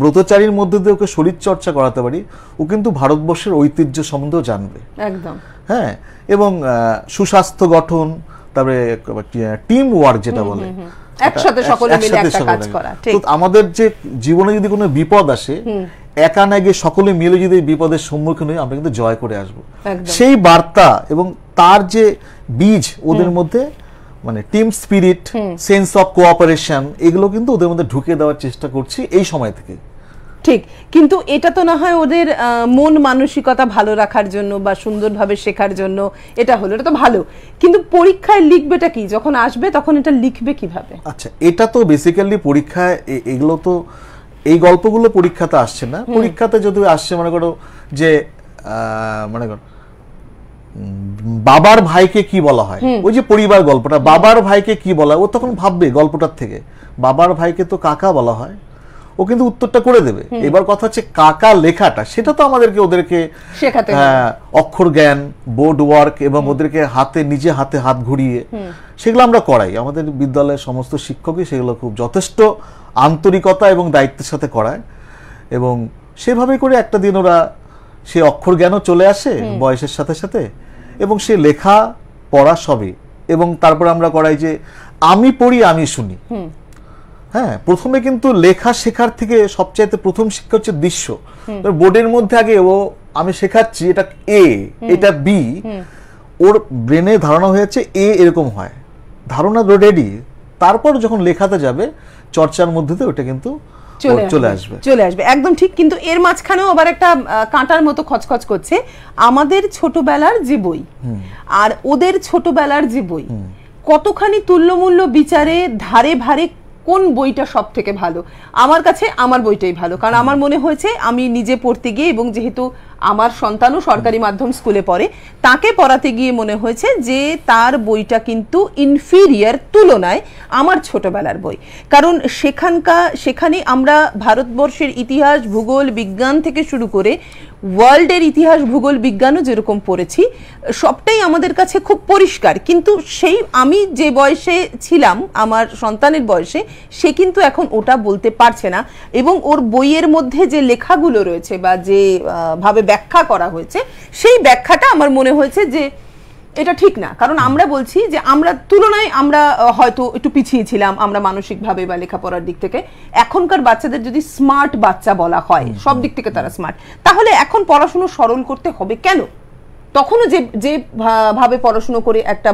ব্রতচারীর মধ্যে দিয়ে ওকে শরীর চর্চা করাতে পারি, ও কিন্তু ভারতবর্ষের ঐতিহ্য সম্বন্ধেও জানবে, একদম। হ্যাঁ, এবং সুস্বাস্থ্য গঠন, তারপরে টিম ওয়ার্ক যেটা বলে, একসাথে সকলে মিলে একটা কাজ করা। ঠিক, তো আমাদের যে জীবনে যদি কোনো বিপদ আসে, একা না গিয়ে সকলে মিলে যদি বিপদের সম্মুখীন হই, আমরা কিন্তু জয় করে আসবো। সেই বার্তা এবং তার যে বীজ ওদের মধ্যে, মানে team spirit, sense of cooperation, এগুলো কিন্তু ওদের মধ্যে ঢুকে দেওয়ার চেষ্টা করছি এই সময় থেকে। ঠিক, কিন্তু এটা তো না হয় ওদের মন মানসিকতা ভালো রাখার জন্য বা সুন্দরভাবে শেখার জন্য এটা হলো, এটা তো ভালো, কিন্তু পরীক্ষায় লিখবেটা কি? যখন আসবে তখন এটা লিখবে কিভাবে? আচ্ছা, এটা তো বেসিক্যালি পরীক্ষায় এগুলো তো, এই গল্পগুলো পরীক্ষাতে আসছে না। পরীক্ষাতে যদি আসছে, মনে করো যে মনে করো বাবার ভাইকে কি বলা হয়, ওই যে পরিবার গল্পটা, বাবার ভাইকে কি বলা হয়, ও তখন ভাববে গল্পটার থেকে বাবার ভাইকে তো কাকা বলা হয়, ও কিন্তু উত্তরটা করে দেবে। এবার কথা হচ্ছে কাকা লেখাটা, সেটা তো আমাদেরকে ওদেরকে শেখাতে, অক্ষর জ্ঞান, বোর্ড ওয়ার্ক, এবং ওদেরকে নিজে হাতে হাত ঘুরিয়ে সেগুলো আমরা করাই। আমাদের বিদ্যালয়ের সমস্ত শিক্ষকই সেগুলো খুব যথেষ্ট আন্তরিকতা এবং দায়িত্বের সাথে করায়, এবং সেভাবেই করে একটা দিন ওরা সে অক্ষর জ্ঞানও চলে আসে বয়সের সাথে সাথে, এবং সে লেখা পড়া সবই। এবং তারপর আমরা করাই যে আমি পড়ি আমি শুনি। হ্যাঁ, প্রথমে কিন্তু লেখা শেখার থেকে সবচাইতে প্রথম শিক্ষা হচ্ছে দৃশ্য। বোর্ডের মধ্যে আগে আমি শেখাচ্ছি এটা এ, এটা বি, ওর ব্রেনে ধারণা হয়েছে এ এরকম হয়, ধারণা রেডি। তারপর যখন লেখাতে যাবে চর্চার মধ্যে দিয়ে ওটা কিন্তু চলে আসবে। একদম ঠিক। কিন্তু এর মাঝখানেও আবার একটা কাঁটার মতো খচখচ করছে, আমাদের ছোটবেলার যে বই আর ওদের ছোটবেলার যে বই, কতখানি তুল্যমূল্য বিচারে ধারে ভারে কোন বইটা সব থেকে ভালো? আমার কাছে আমার বইটাই ভালো, কারণ আমার মনে হয়েছে আমি নিজে পড়তে গিয়ে, এবং যেহেতু আমার সন্তানও সরকারি মাধ্যম স্কুলে পড়ে, তাকে পড়াতে গিয়ে মনে হয়েছে যে তার বইটা কিন্তু ইনফিরিয়ার তুলনায় আমার ছোটবেলার বই। কারণ সেখানে আমরা ভারতবর্ষের ইতিহাস, ভূগোল, বিজ্ঞান থেকে শুরু করে ওয়ার্ল্ডের ইতিহাস, ভূগোল, বিজ্ঞানও যেরকম পড়েছি, সবটাই আমাদের কাছে খুব পরিষ্কার। কিন্তু সেই আমি যে বয়সে ছিলাম, আমার সন্তানের বয়সে, সে কিন্তু এখন ওটা বলতে পারছে না, এবং ওর বইয়ের মধ্যে যে লেখাগুলো রয়েছে বা যে ভাবে ব্যাখ্যা করা হয়েছে, সেই ব্যাখ্যাটা আমার মনে হয়েছে যে এটা ঠিক না। কারণ আমরা বলছি যে আমরা তুলনায় আমরা হয়তো একটু পিছিয়ে ছিলাম আমরা মানসিকভাবে বা লেখাপড়ার দিক থেকে। এখনকার বাচ্চাদের যদি স্মার্ট বাচ্চা বলা হয়, সব দিক থেকে তারা স্মার্ট, তাহলে এখন পড়াশুনো সরল করতে হবে কেন? তখনও যে ভাবে পড়াশুনো করে একটা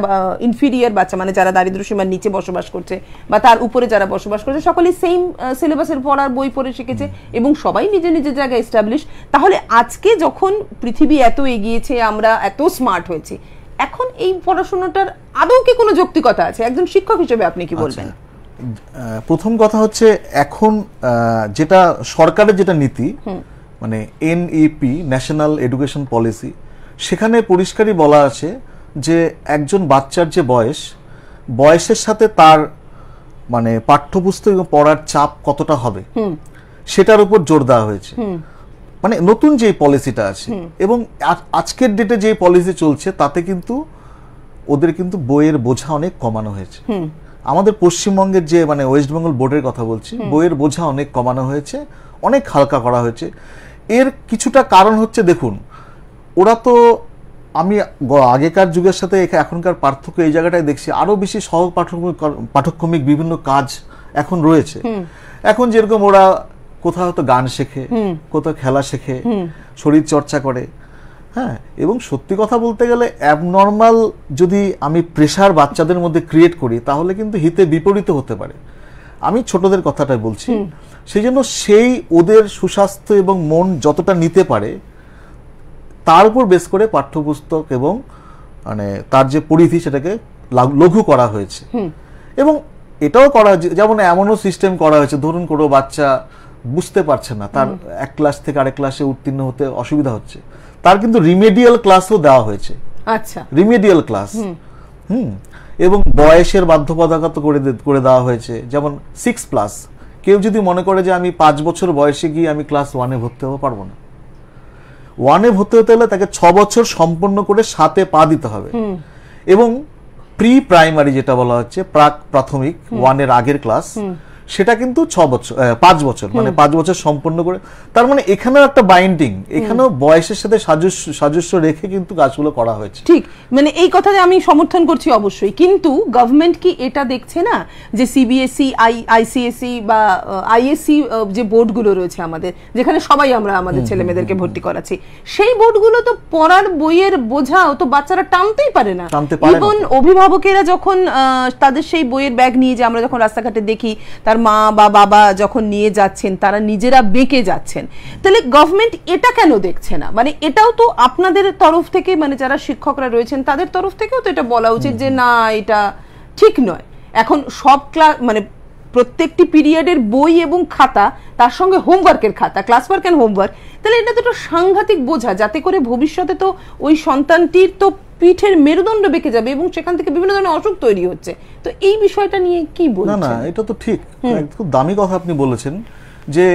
ইনফিরিয়ার বাচ্চা, মানে যারা দারিদ্র্যসীমার নিচে বসবাস করছে বা তার উপরে যারা বসবাস করছে, সকলেই সেম সিলেবাসের পড়ার বই পড়ে শিখেছে এবং সবাই নিজের নিজের জায়গায় এস্টাবলিশ। তাহলে আজকে যখন পৃথিবী এত এগিয়েছে, আমরা এত স্মার্ট হয়েছি, এখন এই পড়াশোনাটার আদৌ কি কোনো যৌক্তিকতা আছে? একজন শিক্ষক হিসেবে আপনি কি বলবেন? প্রথম কথা হচ্ছে, এখন যেটা সরকারের যেটা নীতি, মানে এনইপি, ন্যাশনাল এডুকেশন পলিসি, সেখানে পরিষ্কারই বলা আছে যে একজন বাচ্চার যে বয়সের সাথে তার মানে পাঠ্যপুস্তক পড়ার চাপ কতটা হবে সেটার উপর জোর দেওয়া হয়েছে। মানে নতুন যে পলিসিটা আছে, এবং আজকের ডেটে যে পলিসি চলছে, তাতে কিন্তু ওদের কিন্তু বইয়ের বোঝা অনেক কমানো হয়েছে। আমাদের পশ্চিমবঙ্গের যে, মানে ওয়েস্ট বেঙ্গল বোর্ডের কথা বলছি, বইয়ের বোঝা অনেক কমানো হয়েছে, অনেক হালকা করা হয়েছে। এর কিছুটা কারণ হচ্ছে, দেখুন, ওরা তো, আমি আগেকার যুগের সাথে এখনকার পার্থক্য এই জায়গাটায় দেখছি, আরো বেশি সহ পাঠ্যক্রমিক বিভিন্ন কাজ এখন রয়েছে। এখন যেরকম ওরা কোথাও হয়তো গান শেখে, কোথাও খেলা শেখে, শরীর চর্চা করে। হ্যাঁ, এবং সত্যি কথা বলতে গেলে অ্যাবনর্মাল যদি আমি প্রেশার বাচ্চাদের মধ্যে ক্রিয়েট করি, তাহলে কিন্তু হিতে বিপরীত হতে পারে। আমি ছোটদের কথাটাই বলছি। সেই জন্য সেই ওদের সুস্বাস্থ্য এবং মন যতটা নিতে পারে, তার উপর বেস করে পাঠ্যপুস্তক এবং মানে তার যে পরিধি, সেটাকে লঘু করা হয়েছে। এবং এটাও করা, যেমন এমনও সিস্টেম করা হয়েছে, ধরুন কোনো বাচ্চা বুঝতে পারছে না, তার এক ক্লাস থেকে আরেক ক্লাসে উত্তীর্ণ হতে অসুবিধা হচ্ছে, তার কিন্তু রিমেডিয়াল ক্লাসও দেওয়া হয়েছে। আচ্ছা, রিমেডিয়াল ক্লাস। এবং বয়সের বাধ্যবাধকতা করে দেওয়া হয়েছে। যেমন 6+, কেউ যদি মনে করে যে আমি 5 বছর বয়সে গিয়ে আমি ক্লাস 1-এ ভর্তি হতে পারবো না, 1-এ ভর্তি হতে হলে তাকে 6 বছর সম্পন্ন করে 7-এ পা দিতে হবে। এবং প্রি প্রাইমারি যেটা বলা হচ্ছে, প্রাক প্রাথমিক, 1-এর আগের ক্লাস, সেটা কিন্তু 5 বছর, মানে 5 বছর সম্পন্ন করে। তার মানে এখানেও একটা বাইন্ডিং, এখানেও বয়সের সাথে সাদৃশ্য রেখে কিন্তু কাজগুলো করা হয়েছে। ঠিক, মানে এই কথাটা আমি সমর্থন করছি অবশ্যই, কিন্তু গভর্নমেন্ট কি এটা দেখছে না যে সিবিএসই, আইসিএসই বা আইএসসি যে বোর্ডগুলো রয়েছে আমাদের, যেখানে সবাই আমরা আমাদের ছেলে মেয়েদেরকে ভর্তি করাচ্ছি, সেই বোর্ডগুলো তো পড়ার বইয়ের বোঝা তো বাচ্চারা টানতেই পারে না। ইভন অভিভাবকেরা যখন তাদের সেই বইয়ের ব্যাগ নিয়ে, যে আমরা যখন রাস্তাঘাটে দেখি তার মা বা বাবা যখন নিয়ে যাচ্ছেন, তারা নিজেরা বেঁকে যাচ্ছেন। তাহলে গভর্নমেন্ট এটা কেন দেখছে না? মানে এটাও তো আপনাদের তরফ থেকে, মানে যারা শিক্ষকরা রয়েছেন তাদের তরফ থেকেও তো এটা বলা উচিত যে না, এটা ঠিক নয়। এখন সব ক্লাস, মানে প্রত্যেকটি পিরিয়ডের বই এবং খাতা, তার সঙ্গে হোমওয়ার্কের খাতা, ক্লাস ওয়ার্ক এন্ড হোমওয়ার্ক, তাহলে এটা তো একটা সাংঘাতিক বোঝা, যাতে করে ভবিষ্যতে তো ওই সন্তানটির তো পিঠের মেরুদণ্ড বেঁকে যাবে এবং সেখান থেকে বিভিন্ন ধরনের অসুখ তৈরি হচ্ছে। তো এই বিষয়টা নিয়ে কি বলছেন? না, এটা তো ঠিক, খুব দামি কথা আপনি বলেছেন যে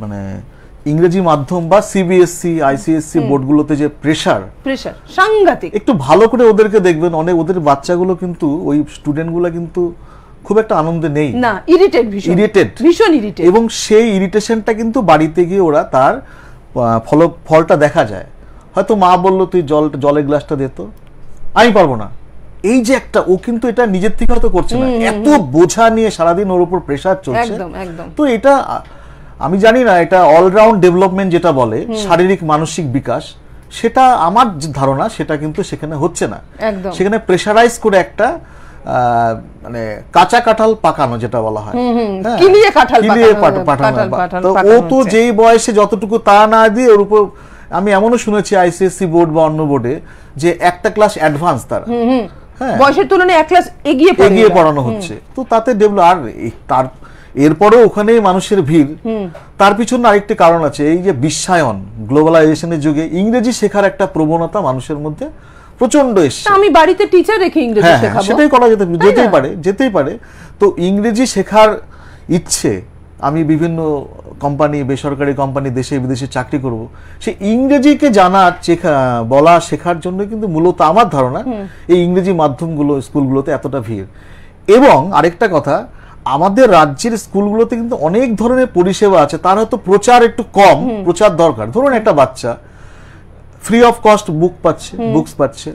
মানে ইংরেজি মাধ্যম বা সিবিএসসি, আইসিএসসি বোর্ডগুলোতে যে প্রেসার সাংঘাতিক, একটু ভালো করে ওদেরকে দেখবেন, অনেক ওদের বাচ্চাগুলো কিন্তু, ওই স্টুডেন্টগুলো কিন্তু খুব একটা আনন্দে নেই, না, ভীষণ ইরিটেট, এবং সেই ইরিটেশনটা কিন্তু বাড়িতে গিয়ে ওরা তার ফলটা দেখা যায়। হয়তো মা বললো তুই জলের গ্লাসটা দে তো, আমি পারবো না, এই যে একটা, ও কিন্তু এটা নিজের থেকে হয়তো করছে না, এত বোঝা নিয়ে সারাদিন ওর উপর প্রেসার চলছে। তো এটা আমি জানি না, এটা অলরাউন্ড ডেভেলপমেন্ট যেটা বলে, শারীরিক মানসিক বিকাশ, সেটা আমার ধারণা সেটা কিন্তু সেখানে হচ্ছে না। সেখানে প্রেসারাইজ করে একটা মানে কাঁচা কাঁঠাল পাকানো যেটা বলা হয়, তো ও তো যেই বয়সে যতটুকু তা না দিয়ে ওর উপর, আমি এমনও শুনেছি আইসিএসসি বোর্ড বা অন্য বোর্ডে যে একটা ক্লাস অ্যাডভান্স তারা, বয়সের তুলনায় এক ক্লাস এগিয়ে পড়ানো হচ্ছে। তো তাতে ডেভেলপ, আর তার এরপরেও ওখানে মানুষের ভিড়, তার পিছনে আরেকটি কারণ আছে, এই যে বিশ্বায়ন, গ্লোবালাইজেশনের যুগে ইংরেজি শেখার একটা প্রবণতা মানুষের মধ্যে প্রচন্ড এসছে। আমি বাড়িতে টিচার রেখে ইংরেজি শেখাবো, সেটাই করা যেতেই পারে। তো ইংরেজি শেখার ইচ্ছে, আমি বিভিন্ন কোম্পানি, বেসরকারি কোম্পানি, দেশে বিদেশে চাকরি করব, সে ইংরেজিকে জানার, বলা, শেখার জন্য কিন্তু মূলত আমার ধারণা এই ইংরেজি মাধ্যমগুলো, স্কুলগুলোতে এতটা ভিড়। এবং আরেকটা কথা, আমাদের রাজ্যের স্কুলগুলোতে কিন্তু অনেক ধরনের পরিষেবা আছে, তার হয়তো প্রচার একটু কম, প্রচার দরকার। ধরুন একটা বাচ্চা ফ্রি অফ কস্ট বুকস পাচ্ছে,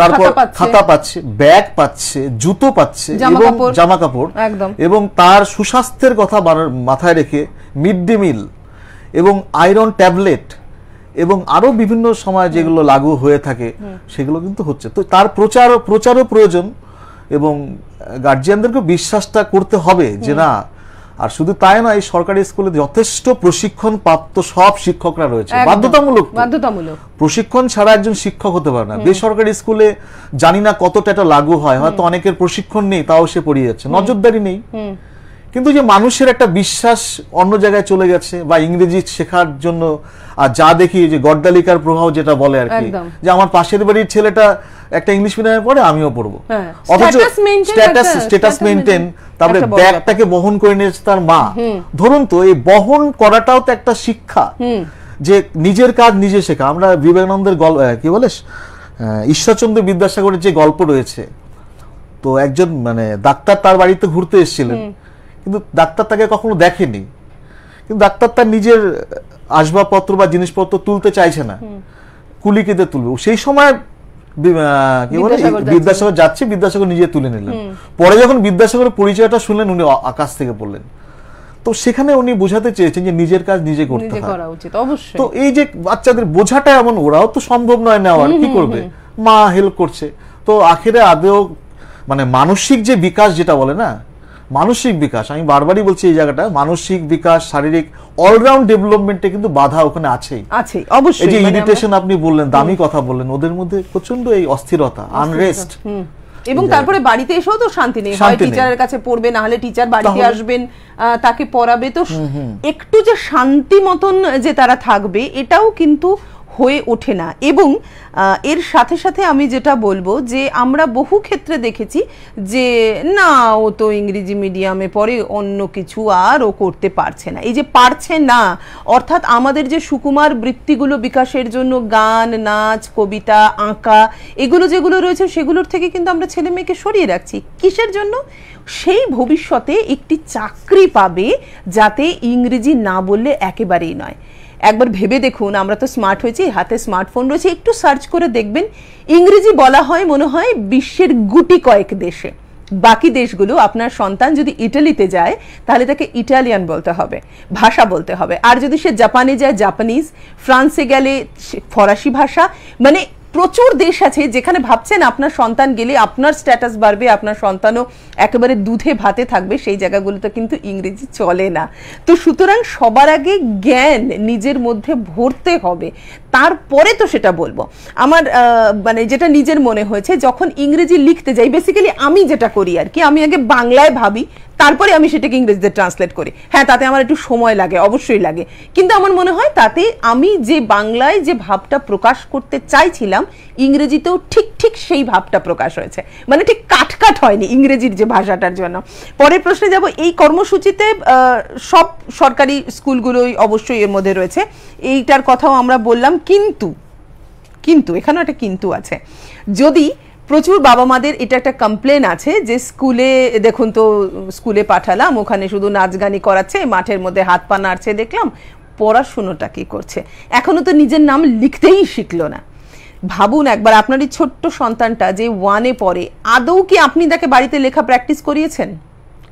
তারপর খাতা পাচ্ছে, ব্যাগ পাচ্ছে, জুতো পাচ্ছে এবং জামা কাপড়, এবং তার সুস্বাস্থ্যের কথা মাথায় রেখে মিড ডে মিল এবং আয়রন ট্যাবলেট এবং আরো বিভিন্ন সময় যেগুলো লাগু হয়ে থাকে সেগুলো কিন্তু হচ্ছে। তো তার প্রচারও প্রয়োজন, এবং গার্জিয়ানদেরকে বিশ্বাসটা করতে হবে যে না। আর শুধু তাই না, এই সরকারি স্কুলে যথেষ্ট প্রশিক্ষণ প্রাপ্ত সব শিক্ষকরা রয়েছে, বাধ্যতামূলক প্রশিক্ষণ ছাড়া একজন শিক্ষক হতে পারে না। বেসরকারি স্কুলে জানি না কতটা এটা লাগু হয়, হয়তো অনেকের প্রশিক্ষণ নেই, তাও সে পড়িয়ে যাচ্ছে, নজরদারি নেই। কিন্তু যে মানুষের একটা বিশ্বাস অন্য জায়গায় চলে গেছে, বা ইংরেজি শেখার জন্য, আর যা দেখি যে গড্ডালিকার প্রভাব যেটা বলে আর কি, যে আমার পাশের বাড়ির ছেলেটা একটা ইংলিশ মিডিয়ামে পড়ে, আমিও পড়বো, অথচ স্ট্যাটাস মেইনটেইন, তারপরে ব্যাগটাকে বহন করে নিয়েছে তার মা। ধরুন তো, এই বহন করাটাও তো একটা শিক্ষা, যে নিজের কাজ নিজে শেখা। আমরা বিবেকানন্দের কি বলে, ঈশ্বরচন্দ্র বিদ্যাসাগরের যে গল্প রয়েছে, তো একজন মানে ডাক্তার তার বাড়িতে ঘুরতে এসেছিলেন, কিন্তু ডাক্তার তাকে কখনো দেখেনি, কিন্তু ডাক্তার তার নিজের আসবাবপত্র বা জিনিসপত্র তুলতে চাইছে না, কুলিকে দিয়ে তুলবে। সেই সময় কি বলে, বিদ্যাসাগর যাচ্ছে, বিদ্যাসাগর নিজে তুলে নিলেন। পরে যখন বিদ্যাসাগরের পরিচয়টা শুনলেন, উনি আকাশ থেকে পড়লেন। তো সেখানে উনি বোঝাতে চেয়েছেন যে নিজের কাজ নিজে করতে হয়। তো এই যে বাচ্চাদের বোঝাটা এমন, ওরাও তো সম্ভব নয় নেওয়ার, কি করবে, মা হেল্প করছে। তো আখেরে আদেও মানে মানসিক যে বিকাশ যেটা বলে না, মানসিক বিকাশ, আমি বারবারই বলছি এই জায়গাটা, মানসিক বিকাশ, শারীরিক অলরাউন্ড ডেভেলপমেন্টে কিন্তু বাধা ওখানে আছেই, অবশ্যই। এই যে ইরিটেশন আপনি বললেন, দামি কথা বললেন, ওদের মধ্যে প্রচন্ড এই অস্থিরতা, আনরেস্ট, এবং তারপরে বাড়িতে এসেও তো শান্তি নেই, হয় টিচারের কাছে পড়বে, না হলে টিচার বাড়িতে আসবেন, তাকে পড়াবে। তো একটু যে শান্তি মতন যে তারা থাকবে, এটাও কিন্তু হয়ে ওঠে না। এবং এর সাথে সাথে আমি যেটা বলবো যে আমরা বহু ক্ষেত্রে দেখেছি যে না ও তো ইংরেজি মিডিয়ামে পড়ে, অন্য কিছু আর ও করতে পারছে না। এই যে পারছে না অর্থাৎ আমাদের যে সুকুমার বৃত্তিগুলো বিকাশের জন্য গান, নাচ, কবিতা, আঁকা এগুলো যেগুলো রয়েছে সেগুলোর থেকে কিন্তু আমরা ছেলে মেয়েকে সরিয়ে রাখছি। কিসের জন্য? সেই ভবিষ্যতে একটি চাকরি পাবে যাতে ইংরেজি না বললে একেবারেই নয়। একবার ভেবে দেখুন, আমরা তো স্মার্ট হয়েছি, হাতে স্মার্টফোন রয়েছে, একটু সার্চ করে দেখবেন ইংরেজি বলা হয় মনে হয় বিশ্বের গুটি কয়েক দেশে। বাকি দেশগুলো আপনার সন্তান যদি ইটালিতে যায় তাহলে তাকে ইটালিয়ান বলতে হবে, ভাষা বলতে হবে। আর যদি সে জাপানে যায় জাপানিজ, ফ্রান্সে গেলে ফরাসি ভাষা। মানে প্রচুর দেশ আছে যেখানে ভাবছেন আপনার সন্তান গেলে আপনার স্ট্যাটাস বাড়বে, আপনার সন্তানও একেবারে দুধে ভাতে থাকবে, সেই জায়গাগুলোতে কিন্তু ইংরেজি চলে না। তো সুতরাং সবার আগে জ্ঞান নিজের মধ্যে ভরতে হবে, তারপরে তো সেটা বলবো। আমার মানে যেটা নিজের মনে হয়েছে, যখন ইংরেজি লিখতে যাই বেসিক্যালি আমি যেটা করি আর কি, আমি আগে বাংলায় ভাবি, তারপরে আমি সেটাকে ইংরেজিতে ট্রান্সলেট করি। হ্যাঁ, তাতে আমার একটু সময় লাগে, অবশ্যই লাগে, কিন্তু আমার মনে হয় তাতে আমি যে বাংলায় যে ভাবটা প্রকাশ করতে চাইছিলাম ইংরেজিতেও ঠিক ঠিক সেই ভাবটা প্রকাশ হয়েছে, মানে ঠিক কাট হয়নি ইংরেজির যে ভাষাটার জন্য। পরের প্রশ্নে যাব। এই কর্মসূচিতে সব সরকারি স্কুলগুলোই অবশ্যই এর মধ্যে রয়েছে, এইটার কথাও আমরা বললাম, কিন্তু এখানেও একটা কিন্তু আছে। যদি প্রচুর বাবা মাদের এটা একটা কমপ্লেন আছে যে স্কুলে দেখুন তো, স্কুলে পাঠালাম, ওখানে শুধু নাচ গানি করাচ্ছে, মাঠের মধ্যে হাত পা নাড়ছে দেখলাম, পড়াশুনোটা কি করছে? এখনো তো নিজের নাম লিখতেই শিখলো না। ভাবুন একবার, আপনার এই ছোট্ট সন্তানটা যে 1-এ পড়ে, আদৌ কি আপনি তাকে বাড়িতে লেখা প্র্যাকটিস করিয়েছেন?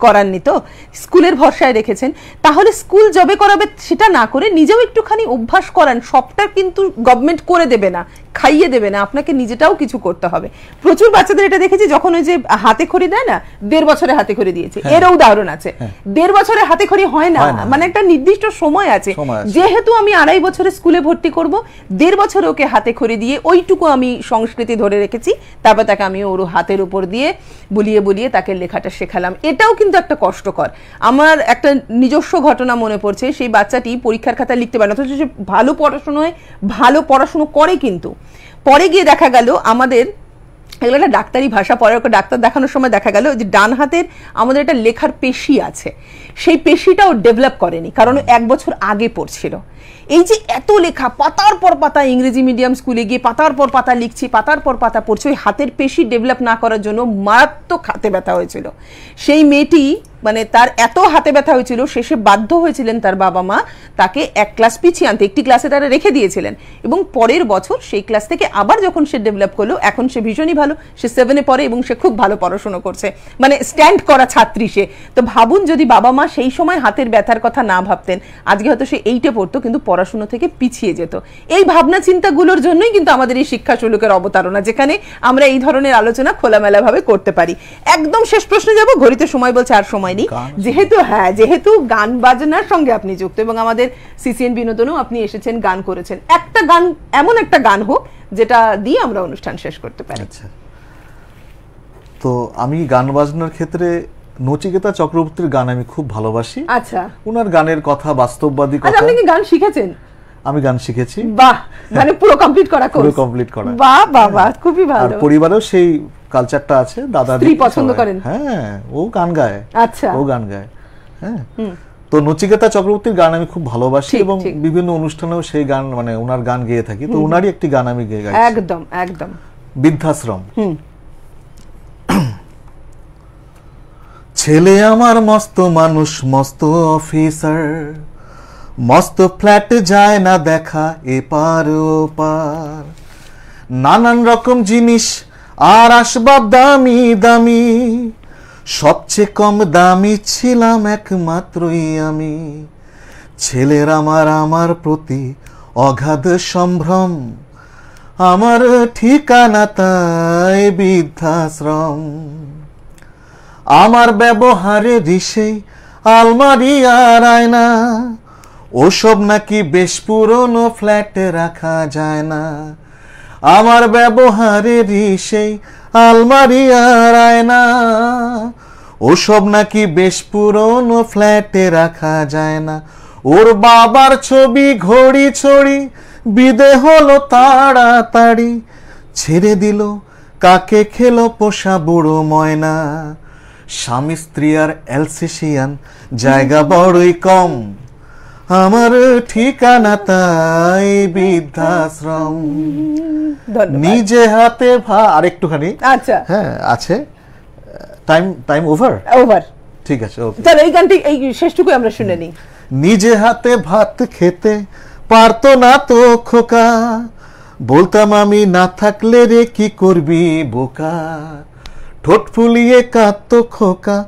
করাননি তো, স্কুলের ভরসায় রেখেছেন। তাহলে স্কুল জবে করাবে সেটা না করে নিজেও একটুখানি অভ্যাস করান। সবটা কিন্তু গভর্নমেন্ট করে দেবে না, খাইয়ে দেবে না, আপনাকে নিজেটাও কিছু করতে হবে। প্রচুর বাচ্চাদের এটা দেখেছি, যখন ওই যে হাতে খড়ি দেয় না, 1.5 বছরে হাতে খড়ি দিয়েছে, এরও উদাহরণ আছে। 1.5 বছরে হাতে খড়ি হয় না, মানে একটা নির্দিষ্ট সময় আছে। যেহেতু আমি 2.5 বছরে স্কুলে ভর্তি করব, 1.5 বছরে ওকে হাতে খড়ি দিয়ে ওইটুকু আমি সংস্কৃতি ধরে রেখেছি, তারপর তাকে আমি ওর হাতের উপর দিয়ে বুলিয়ে বুলিয়ে তাকে লেখাটা শেখালাম। এটাও কিন্তু একটা কষ্টকর। আমার একটা নিজস্ব ঘটনা মনে পড়ছে, সেই বাচ্চাটি পরীক্ষার খাতা লিখতে পারে না, অথচ সে ভালো পড়াশুনো করে, কিন্তু পরে গিয়ে দেখা গেল আমাদের এগুলো একটা ডাক্তারি ভাষা, পরে ওকে ডাক্তার দেখানোর সময় দেখা গেল যে ডান হাতের আমাদের একটা লেখার পেশি আছে, সেই পেশিটাও ডেভেলপ করেনি, কারণ 1 বছর আগে পড়ছিল। এই যে এত লেখা, পাতার পর পাতা, ইংরেজি মিডিয়াম স্কুলে গিয়ে পাতার পর পাতা লিখছি, পাতার পর পাতা পড়ছে, ওই হাতের পেশি ডেভেলপ না করার জন্য মারাত্মক হাতে ব্যথা হয়েছিল। সেই মেয়েটি মানে তার এত হাতে ব্যথা হয়েছিল, শেষে বাধ্য হয়েছিলেন তার বাবা মা তাকে 1 ক্লাস পিছিয়ে আনতে। একটি ক্লাসে তারা রেখে দিয়েছিলেন, এবং পরের বছর সেই ক্লাস থেকে আবার যখন সে ডেভেলপ করলো, এখন সে ভীষণই ভালো, সে 7-এ পড়ে এবং সে খুব ভালো পড়াশোনা করছে, মানে স্ট্যান্ড করা ছাত্রী সে। তো ভাবুন, যদি বাবা মা সেই সময় হাতের ব্যথার কথা না ভাবতেন, আজকে হয়তো সে 8-এ পড়তো কিন্তু পড়াশোনা থেকে পিছিয়ে যেত। এই ভাবনা চিন্তাগুলোর জন্যই কিন্তু আমাদের এই শিক্ষা শুল্কের অবতারণা, যেখানে আমরা এই ধরনের আলোচনা খোলামেলাভাবে করতে পারি। একদম শেষ প্রশ্নে যাব, ঘড়িতে সময় বলছে আর সময় নেই। যেহেতু গান বাজনার সঙ্গে আপনি যুক্ত এবং আমাদের সিসিএন বিনোদনেও আপনি এসেছেন, গান করেছেন, একটা গান, এমন একটা গান হোক যেটা দিয়ে আমরা অনুষ্ঠান শেষ করতে পারি। আচ্ছা, তো আমি গান বাজনার ক্ষেত্রে নচিকেতা চক্রবর্তীর গান আমি খুব ভালোবাসি। আচ্ছা, ওনার গানের কথা বাস্তববাদী কথা। আপনি কি গান শিখেছেন? আমি গান শিখেছি। বাহ, মানে পুরো কমপ্লিট করা কোর্স? পুরো কমপ্লিট করা। বাহ বাহ বাহ, খুবই ভালো। আর পরিবারেও সেই কালচারটা আছে, দাদা স্ত্রী পছন্দ করেন? হ্যাঁ, ও গান গায়। আচ্ছা, ও গান গায়। হ্যাঁ, তো নচিকেতা চক্রবর্তীর গান আমি খুব ভালোবাসি এবং বিভিন্ন অনুষ্ঠানেও সেই গান, মানে ওনার গান গেয়ে থাকি। তো ওনারই একটি গান আমি গেয়ে গাইছি। একদম একদম। বৃদ্ধাশ্রম। ছেলে আমার মস্ত মানুষ, মস্ত অফিসার, মস্ত ফ্ল্যাট যায় না দেখা এপার ওপার, নানান রকম জিনিস আর আসবাব দামি দামি, সবচেয়ে কম দামি ছিলাম একমাত্রই আমি। ছেলের আমার প্রতি অগাধ সম্ভ্রম, আমার ঠিকানা তাই বৃদ্ধাশ্রম। আমার ব্যবহারে রিসেই আলমারি আর আয়না, ওসব নাকি বেশ পুরনো ফ্ল্যাটে রাখা যায় না। আমার ব্যবহারে রিসেই আলমারি আর আয়না, ওসব নাকি বেশ পুরনো ফ্ল্যাটে রাখা যায় না। ওর বাবার ছবি ঘড়ি ছড়ি বিদে হলো তাড়াতাড়ি, ছেড়ে দিল কাকে খেলো পোষা বুড়ো ময়না। স্বামী স্ত্রী আর অ্যালসেশিয়ান জায়গা বড়ই কম, আমার ঠিকানা তাই বৃদ্ধাশ্রম। নিজে হাতে আরেকটুখানি, আচ্ছা হ্যাঁ আছে, টাইম ওভার, ঠিক আছে, তাহলে এই গানটি এই শেষটুকু আমরা শুনে নিই। নিজে হাতে ভাত খেতে পারতো না তো খোকা, বলতাম আমি না থাকলে রে কি করবি বোকা। ঠোঁট ফুলিয়ে কাঁদতো খোকা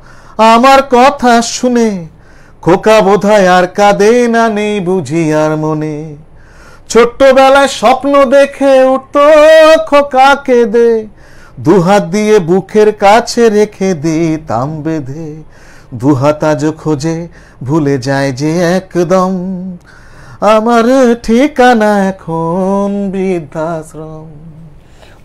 আমার কথা শুনে, খোকা বোধহয় আর কাঁদে না, নেই বুঝি আর মনে। ছোট্টবেলায় স্বপ্ন দেখে উঠতো খোকা কেঁদে, দুহাত দিয়ে বুকের কাছে রেখে দিতাম বেঁধে। দুহাত আজ খোঁজে ভুলে যায় যে একদম, আমার ঠিকানা এখন বৃদ্ধাশ্রম।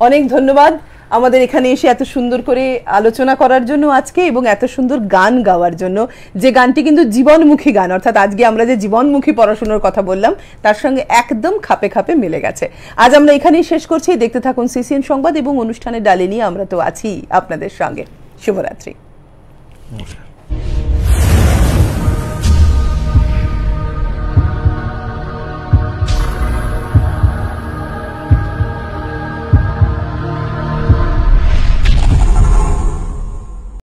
অনেক ধন্যবাদ আমাদের এখানে এসে এত সুন্দর করে আলোচনা করার জন্য আজকে, এবং এত সুন্দর গান গাওয়ার জন্য, যে গানটি কিন্তু জীবনমুখী গান, অর্থাৎ আজকে আমরা যে জীবনমুখী পড়াশোনার কথা বললাম তার সঙ্গে একদম খাপে খাপে মিলে গেছে। আজ আমরা এখানেই শেষ করছি। দেখতে থাকুন সিসিএন সংবাদ এবং অনুষ্ঠানের ডালে নিয়ে আমরা তো আছি আপনাদের সঙ্গে। শুভরাত্রি। নমস্কার।